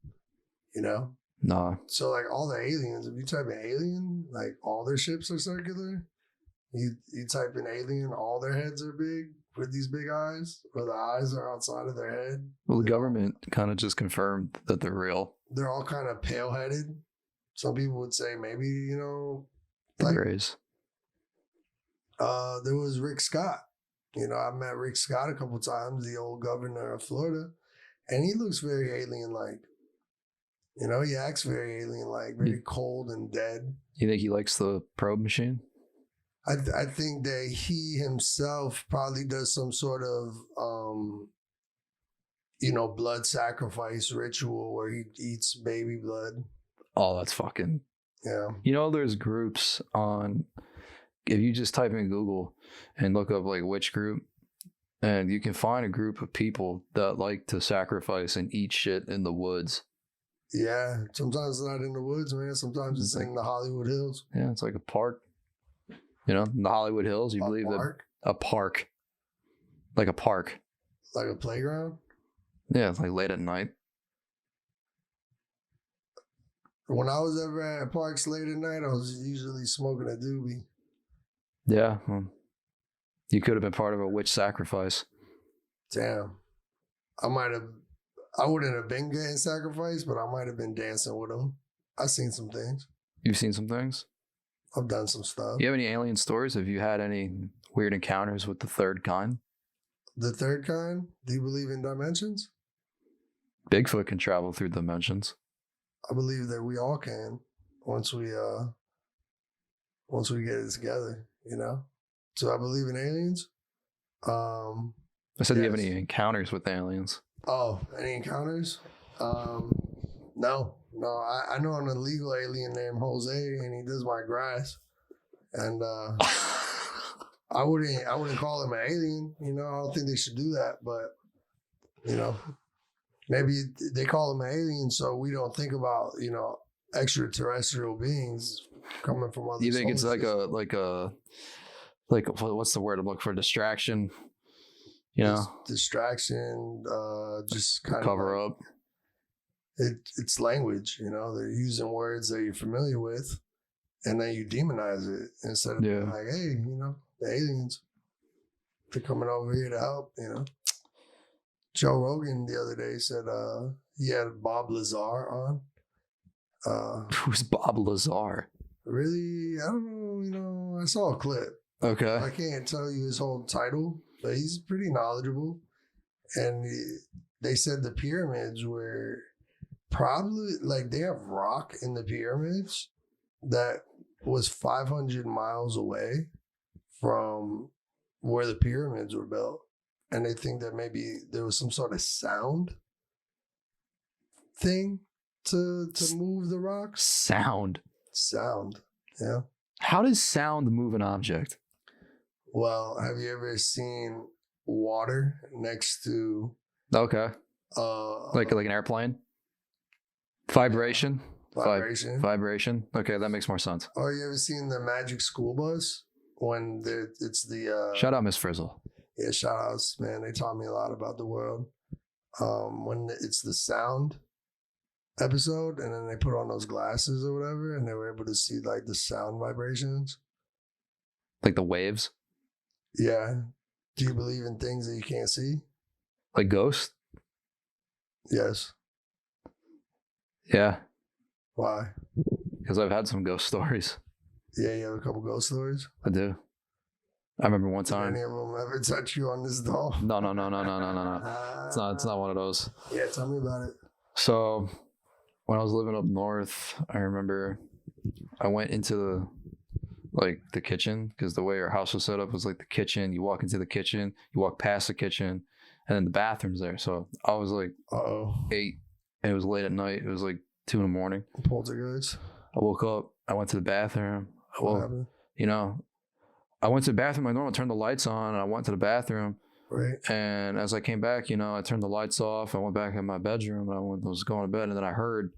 Nah. So like all the aliens, if you type in alien, like all their ships are circular. You type in alien, all their heads are big with these big eyes, or the eyes are outside of their head. Well, the government kind of just confirmed that they're real. They're all kind of pale headed. Some people would say maybe, like Grays. there was Rick Scott. I met Rick Scott a couple times, the old governor of Florida, and he looks very alien like. He acts very alien like, very cold and dead. You think he likes the probe machine? I think that he himself probably does some sort of blood sacrifice ritual where he eats baby blood. Oh, that's fucking. Yeah. There's groups on. If you just type in Google and look up like witch group, and you can find a group of people that like to sacrifice and eat shit in the woods. Yeah. Sometimes it's not in the woods, man. Sometimes it's in the Hollywood Hills. Yeah, it's like a park. In the Hollywood Hills, you believe park? that a park. Like a park. Like a playground? Yeah, like late at night. When I was ever at parks late at night, I was usually smoking a doobie. Yeah. Well, you could have been part of a witch sacrifice. Damn. I wouldn't have been getting sacrificed, but I might have been dancing with them. I've seen some things. You've seen some things? I've done some stuff. You have any alien stories? Have you had any weird encounters with the third kind? The third kind? Do you believe in dimensions? Bigfoot can travel through dimensions. I believe that we all can once we get it together, you know? So I believe in aliens. I said, do you have any encounters with aliens? Oh, any encounters? No. I know an illegal alien named Jose, and he does my grass. And I wouldn't call him an alien. You know, I don't think they should do that. But you know, maybe they call him an alien so we don't think about extraterrestrial beings coming from other. You think it's like a what's the word I'm looking for? Distraction. You know, distraction. Just kind cover of up. It's language. You know, they're using words that you're familiar with, and then you demonize it instead of being like, hey, the aliens, they're coming over here to help. Joe Rogan the other day said he had Bob Lazar on. Who's Bob Lazar? Really? I don't know. I saw a clip. Okay. I can't tell you his whole title, but he's pretty knowledgeable. And they said the pyramids were probably they have rock in the pyramids that was 500 miles away from where the pyramids were built. And they think that maybe there was some sort of sound thing to move the rocks. Sound. Yeah. How does sound move an object? Well, have you ever seen water next to like an airplane? Vibration? Vibration. Okay, that makes more sense. Oh, you ever seen the Magic School Bus? When it's the shout out Miss Frizzle. Yeah, shout outs, man. They taught me a lot about the world. When it's the sound episode, and then they put on those glasses or whatever, and they were able to see the sound vibrations, like the waves. Yeah. Do you believe in things that you can't see? Like ghosts? Yes. Yeah. Why? Because I've had some ghost stories. Yeah, you have a couple ghost stories? I do. I remember one time. Did any of them ever touch you on this doll? No. It's not one of those. Yeah, tell me about it. So when I was living up north, I remember I went into the kitchen, because the way our house was set up was the kitchen. You walk into the kitchen, you walk past the kitchen, and then the bathroom's there. So I was 8, and it was late at night. It was 2 a.m. Poltergeist. I woke up. I went to the bathroom. What happened? I went to the bathroom. I normally turned the lights on, and I went to the bathroom. Right. And as I came back, I turned the lights off. I went back in my bedroom, and I was going to bed, and then I heard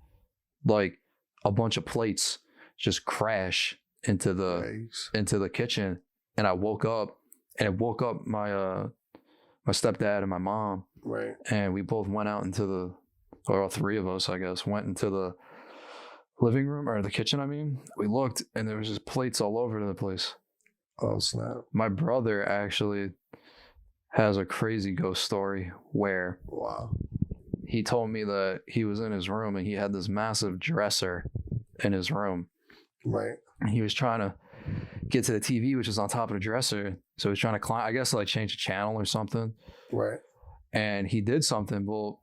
a bunch of plates just crash into the kitchen, and I woke up, and it woke up my stepdad and my mom. Right. And we both went out all 3 of us, I guess, went into the living room, or the kitchen. I mean, we looked, and there was just plates all over the place. Oh, snap. My brother actually has a crazy ghost story where he told me that he was in his room, and he had this massive dresser in his room. Right. And he was trying to get to the TV, which is on top of the dresser. So he was trying to climb, I guess, change the channel or something. Right. And he did something. Well,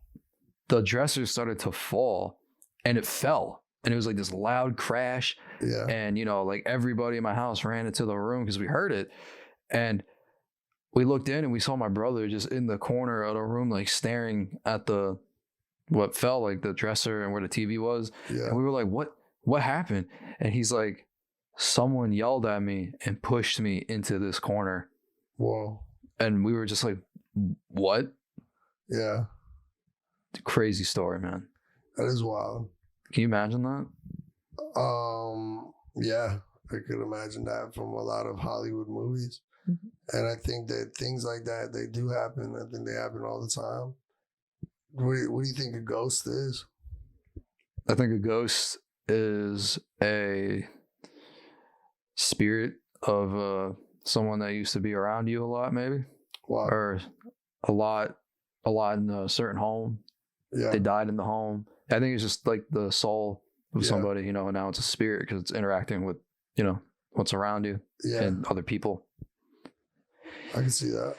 the dresser started to fall, and it fell. And it was this loud crash. Yeah. And, everybody in my house ran into the room because we heard it. And we looked in, and we saw my brother just in the corner of the room, staring at what fell, the dresser and where the TV was. Yeah. And we were like, what happened? And he's like, someone yelled at me and pushed me into this corner. Whoa. And we were just like, what? Yeah. Crazy story, man. That is wild. Can you imagine that? Yeah. I could imagine that from a lot of Hollywood movies. And I think that things like that, they do happen. I think they happen all the time. What do you think a ghost is? I think a ghost is a spirit of someone that used to be around you a lot, maybe, Wow. or a lot in a certain home. Yeah. They died in the home. I think it's just like the soul of Yeah. somebody, you know, and now it's a spirit because it's interacting with, you know, what's around you Yeah. and other people. I can see that.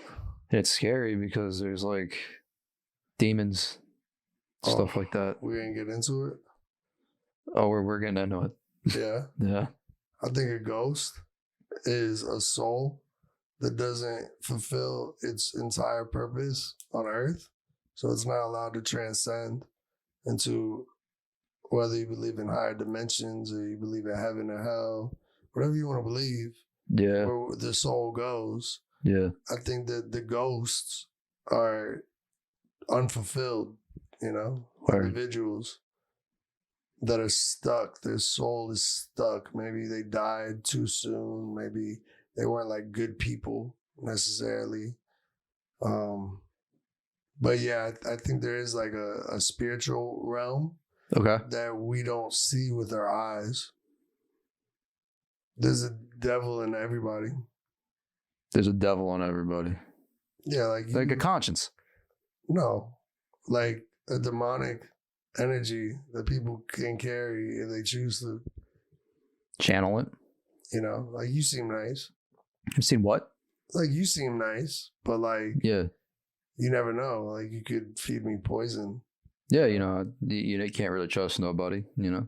And it's scary because there's like demons, stuff like that. We ain't get into it. Oh, we're getting into it. Yeah. Yeah. I think a ghost is a soul that doesn't fulfill its entire purpose on earth. So it's not allowed to transcend into whether you believe in higher dimensions or you believe in heaven or hell, whatever you want to believe, Yeah. where the soul goes. Yeah. I think that the ghosts are unfulfilled, you know, Word. individuals that are stuck. Their soul is stuck. Maybe they died too soon. Maybe they weren't like good people necessarily. But yeah, I think there is like a spiritual realm Okay. that we don't see with our eyes. There's a devil in everybody. There's a devil on everybody. Yeah, Like a conscience. No, like a demonic energy that people can carry if they choose to. Channel it. You know, like you seem nice. You've seen what? Like you seem nice, but like Yeah. you never know. Like you could feed me poison. Yeah, you know, you can't really trust nobody, you know?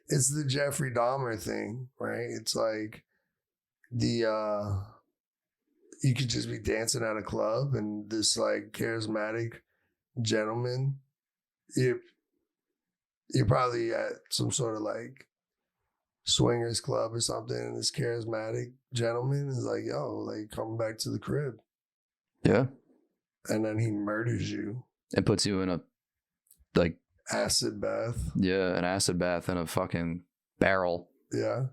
It's the Jeffrey Dahmer thing, right? It's like you could just be dancing at a club and this like charismatic gentleman, you're probably at some sort of like swingers club or something, and this charismatic gentleman is like, yo, like come back to the crib. Yeah. And then he murders you. It puts you in a, like, acid bath. Yeah, an acid bath in a fucking barrel. Yeah.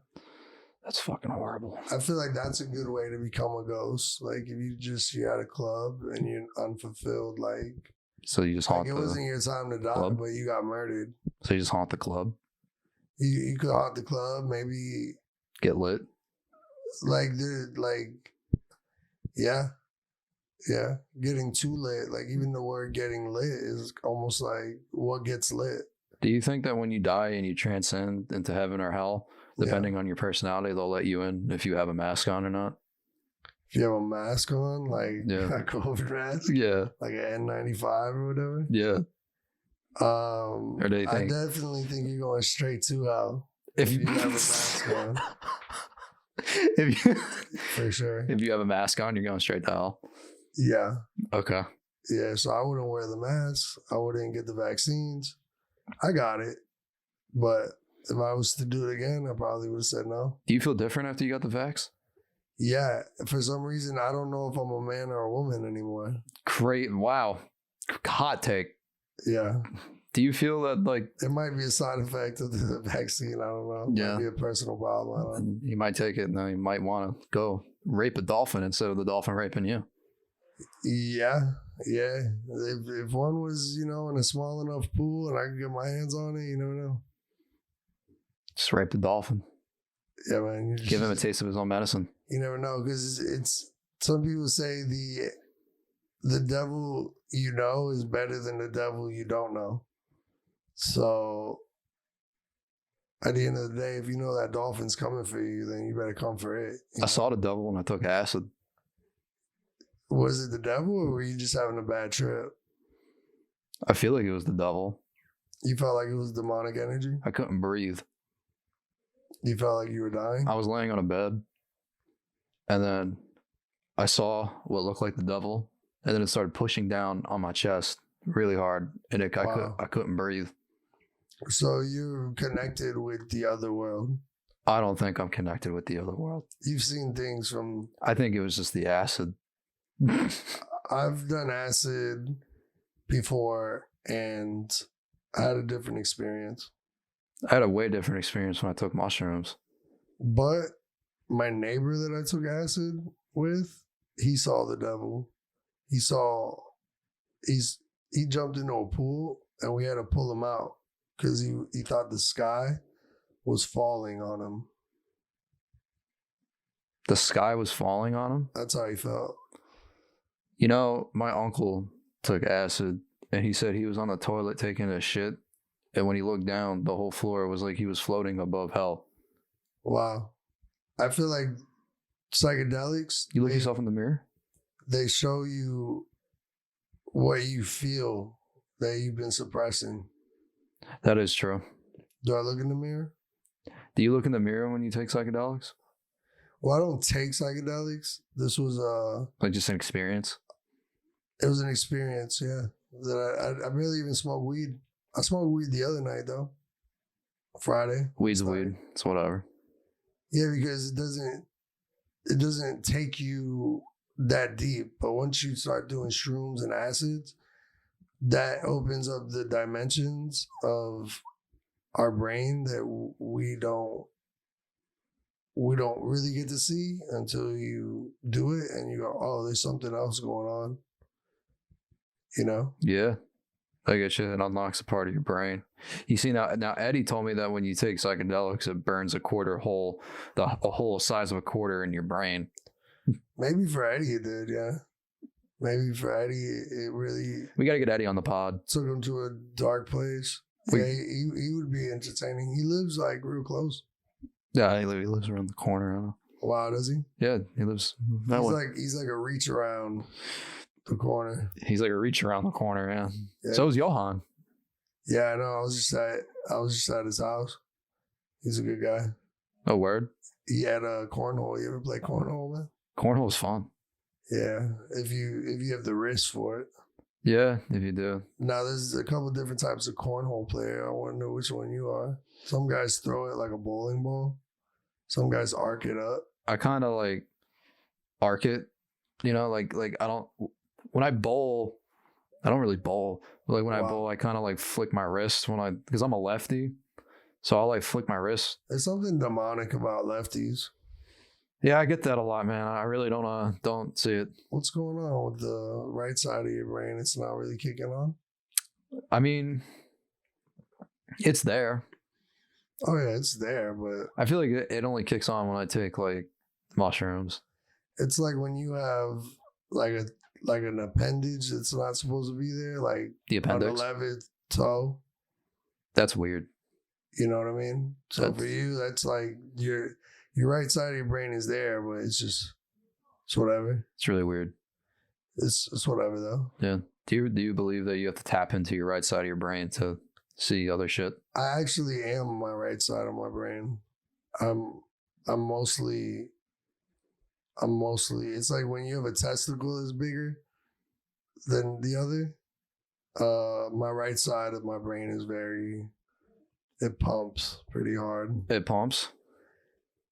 That's fucking horrible. I feel like that's a good way to become a ghost. Like if you're at a club and you're unfulfilled, like So you just haunt it wasn't your time to die, club? but you got murdered. So you just haunt the club? You could haunt the club, maybe Get lit? like dude, like yeah. Getting too lit. Like even the word getting lit is almost like what gets lit. Do you think that when you die and you transcend into heaven or hell, depending on your personality, they'll let you in if you have a mask on or not? If you have a mask on, like a COVID mask, Yeah, like an N95 or whatever. yeah. Or they think I definitely think you're going straight to hell if you have a mask on. if you For sure. If you have a mask on, you're going straight to hell. Yeah. Okay. Yeah, so I wouldn't wear the mask. I wouldn't get the vaccines. I got it. But if I was to do it again, I probably would have said no. Do you feel different after you got the vax? Yeah. For some reason, I don't know if I'm a man or a woman anymore. Great. Wow. Hot take. Yeah. Do you feel that, like... It might be a side effect of the vaccine. I don't know. It might be a personal problem. I don't know. You might take it and then you might want to go rape a dolphin instead of the dolphin raping you. Yeah. If one was, in a small enough pool and I could get my hands on it, you never know. Just rape the dolphin. Yeah, man. Give him a taste of his own medicine. You never know, because it's some people say the devil you know is better than the devil you don't know. So at the end of the day, if you know that dolphin's coming for you, then you better come for it. I saw the devil when I took acid. Was it the devil, or were you just having a bad trip? I feel like it was the devil. You felt like it was demonic energy? I couldn't breathe. You felt like you were dying? I was laying on a bed, and then I saw what looked like the devil, and then it started pushing down on my chest really hard, and I couldn't breathe. So you're connected with the other world? I don't think I'm connected with the other world. You've seen things from... I think it was just the acid. I've done acid before, and I had a different experience. I had a way different experience when I took mushrooms. But my neighbor that I took acid with, he saw the devil. He jumped into a pool and we had to pull him out because he thought the sky was falling on him. The sky was falling on him? That's how he felt. You know, my uncle took acid and he said he was on the toilet taking a shit. And when he looked down, the whole floor was like he was floating above hell. Wow. I feel like psychedelics. You look yourself in the mirror? They show you what you feel that you've been suppressing. That is true. Do I look in the mirror? Do you look in the mirror when you take psychedelics? Well, I don't take psychedelics. This was like just an experience? It was an experience, yeah. That I barely even smoke weed. I smoked weed the other night though. Friday. Weed's weed. It's whatever. Yeah, because it doesn't take you that deep. But once you start doing shrooms and acids, that opens up the dimensions of our brain that we don't really get to see until you do it and you go, oh, there's something else going on. You know? Yeah. I get you. It unlocks a part of your brain. You see, now Eddie told me that when you take psychedelics, it burns a hole the size of a quarter in your brain. Maybe for Eddie it did, yeah. Maybe for Eddie it really... We got to get Eddie on the pod. Took him to a dark place. Yeah, he would be entertaining. He lives like real close. Yeah, he lives around the corner. Wow, does he? Yeah, he lives that way. He's like a reach around the corner. He's like a reach around the corner, yeah. So is Johan. Yeah, I know. I was just at his house. He's a good guy. Oh, word? He had a cornhole. You ever play cornhole, man? Cornhole's fun. Yeah, if you have the wrist for it. Yeah, if you do. Now, there's a couple different types of cornhole player. I want to know which one you are. Some guys throw it like a bowling ball. Some guys arc it up. I kind of like arc it, you know, like I don't, when I bowl, I don't really bowl. But like when I bowl, I kind of like flick my wrist because I'm a lefty. So I'll like flick my wrist. There's something demonic about lefties. Yeah, I get that a lot, man. I really don't see it. What's going on with the right side of your brain? It's not really kicking on? I mean, it's there. Oh, yeah, it's there, but... I feel like it only kicks on when I take, like, mushrooms. It's like when you have, like an appendage that's not supposed to be there, like... The appendix? On the 11th toe. That's weird. You know what I mean? So for you, that's like your right side of your brain is there, but it's whatever. It's really weird. It's whatever though. Yeah. Do you believe that you have to tap into your right side of your brain to see other shit? I actually am my right side of my brain. I'm mostly it's like when you have a testicle that's bigger than the other. My right side of my brain is it pumps pretty hard. It pumps?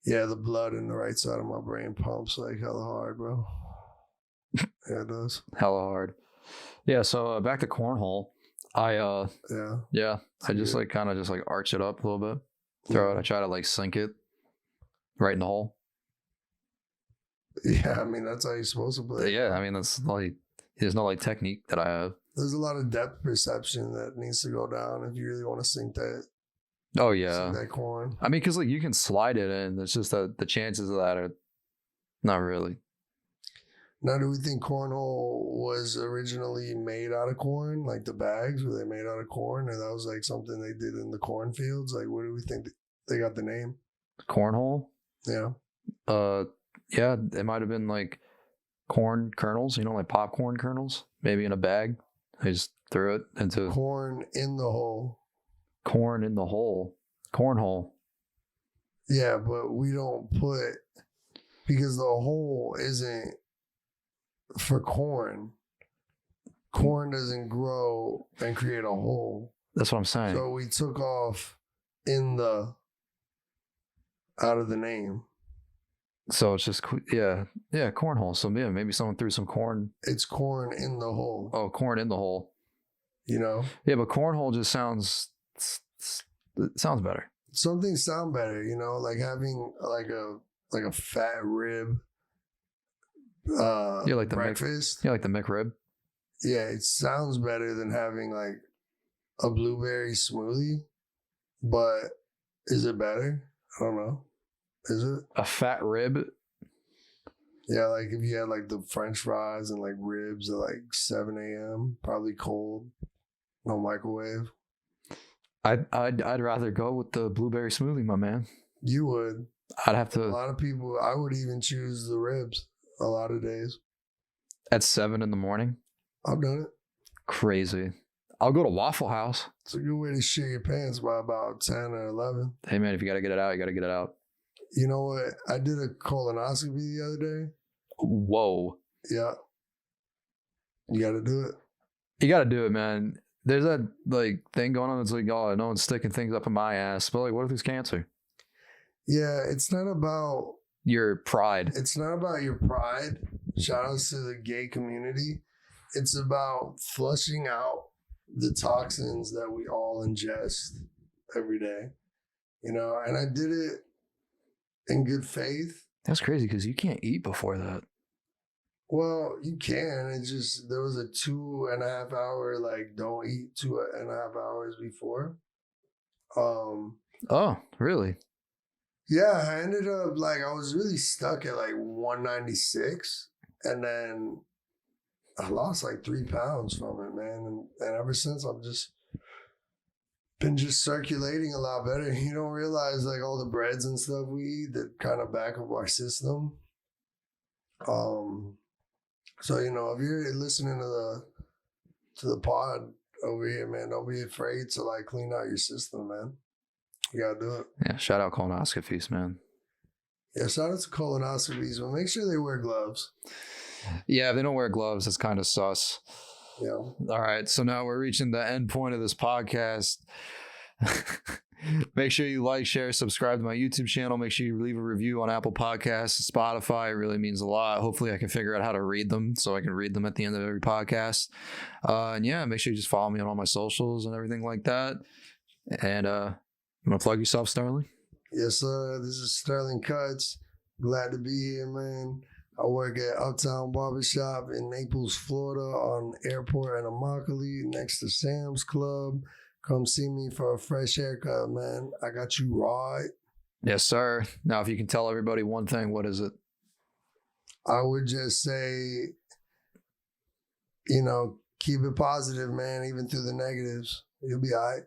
Yeah, the blood in the right side of my brain pumps like hella hard, bro. Yeah, it does. Hella hard. Yeah, so back to cornhole. I just like kind of just like arch it up a little bit. Throw it. I try to like sink it right in the hole. Yeah, I mean that's how you're supposed to play. Yeah, I mean that's like there's no like technique that I have. There's a lot of depth perception that needs to go down if you really want to sink that. Oh yeah, that corn. I mean, because like you can slide it in. It's just that the chances of that are not really. Now, do we think cornhole was originally made out of corn? Like the bags, were they made out of corn, or that was like something they did in the cornfields? Like, where do we think they got the name? Cornhole? Yeah. Yeah, it might have been like corn kernels. You know, like popcorn kernels, maybe in a bag. They just threw it into corn in the hole. Corn in the hole. Cornhole. Yeah, but we don't put, because the hole isn't for corn. Corn doesn't grow and create a hole. That's what I'm saying. So we took off out of the name. So it's just, yeah, cornhole. So yeah, maybe someone threw some corn. It's corn in the hole. Oh, corn in the hole. You know? Yeah, but cornhole just sounds better. Some things sound better, you know, like having like like a fat rib like the breakfast. like the McRib. Yeah, it sounds better than having like a blueberry smoothie, but is it better? I don't know. Is it? A fat rib? Yeah, like if you had like the French fries and like ribs at like 7 a.m., probably cold, no microwave. I'd rather go with the blueberry smoothie, my man. You would. I'd have A to lot of people, I would even choose the ribs a lot of days. at 7 in the morning. I've done it. Crazy. I'll go to Waffle House. It's a good way to shit your pants by about 10 or 11. Hey man, if you gotta get it out, you gotta get it out. You know what? I did a colonoscopy the other day. Whoa. Yeah. You got to do it. You gotta do it, man. There's that like thing going on. It's like, oh, no one's sticking things up in my ass. But like, what if there's cancer? Yeah, it's not about Your pride. It's not about your pride. Shout outs to the gay community. It's about flushing out the toxins that we all ingest every day. You know, and I did it in good faith. That's crazy because you can't eat before that. Well, you can. It's just there was a 2.5 hour like don't eat 2.5 hours before. Oh, really? Yeah, I ended up like I was really stuck at like 196, and then I lost like 3 pounds from it, man. And ever since I've just been circulating a lot better. You don't realize like all the breads and stuff we eat that kind of back up our system. So you know, if you're listening to the pod over here, man, don't be afraid to like clean out your system, man. You gotta do it. Yeah, shout out colonoscopies, man. Yeah, shout out to colonoscopies, but make sure they wear gloves. Yeah, if they don't wear gloves, it's kind of sus. Yeah. All right, so now we're reaching the end point of this podcast. Make sure you like, share, subscribe to my YouTube channel. Make sure you leave a review on Apple Podcasts, Spotify. It really means a lot. Hopefully I can figure out how to read them so I can read them at the end of every podcast. And yeah, make sure you just follow me on all my socials and everything like that. And you want to plug yourself, Sterling? Yes, sir. This is Sterling Cuts. Glad to be here, man. I work at Uptown Barbershop in Naples, Florida on Airport and Immokalee next to Sam's Club. Come see me for a fresh haircut, man. I got you right. Yes, sir. Now, if you can tell everybody one thing, what is it? I would just say, you know, keep it positive, man, even through the negatives. You'll be all right.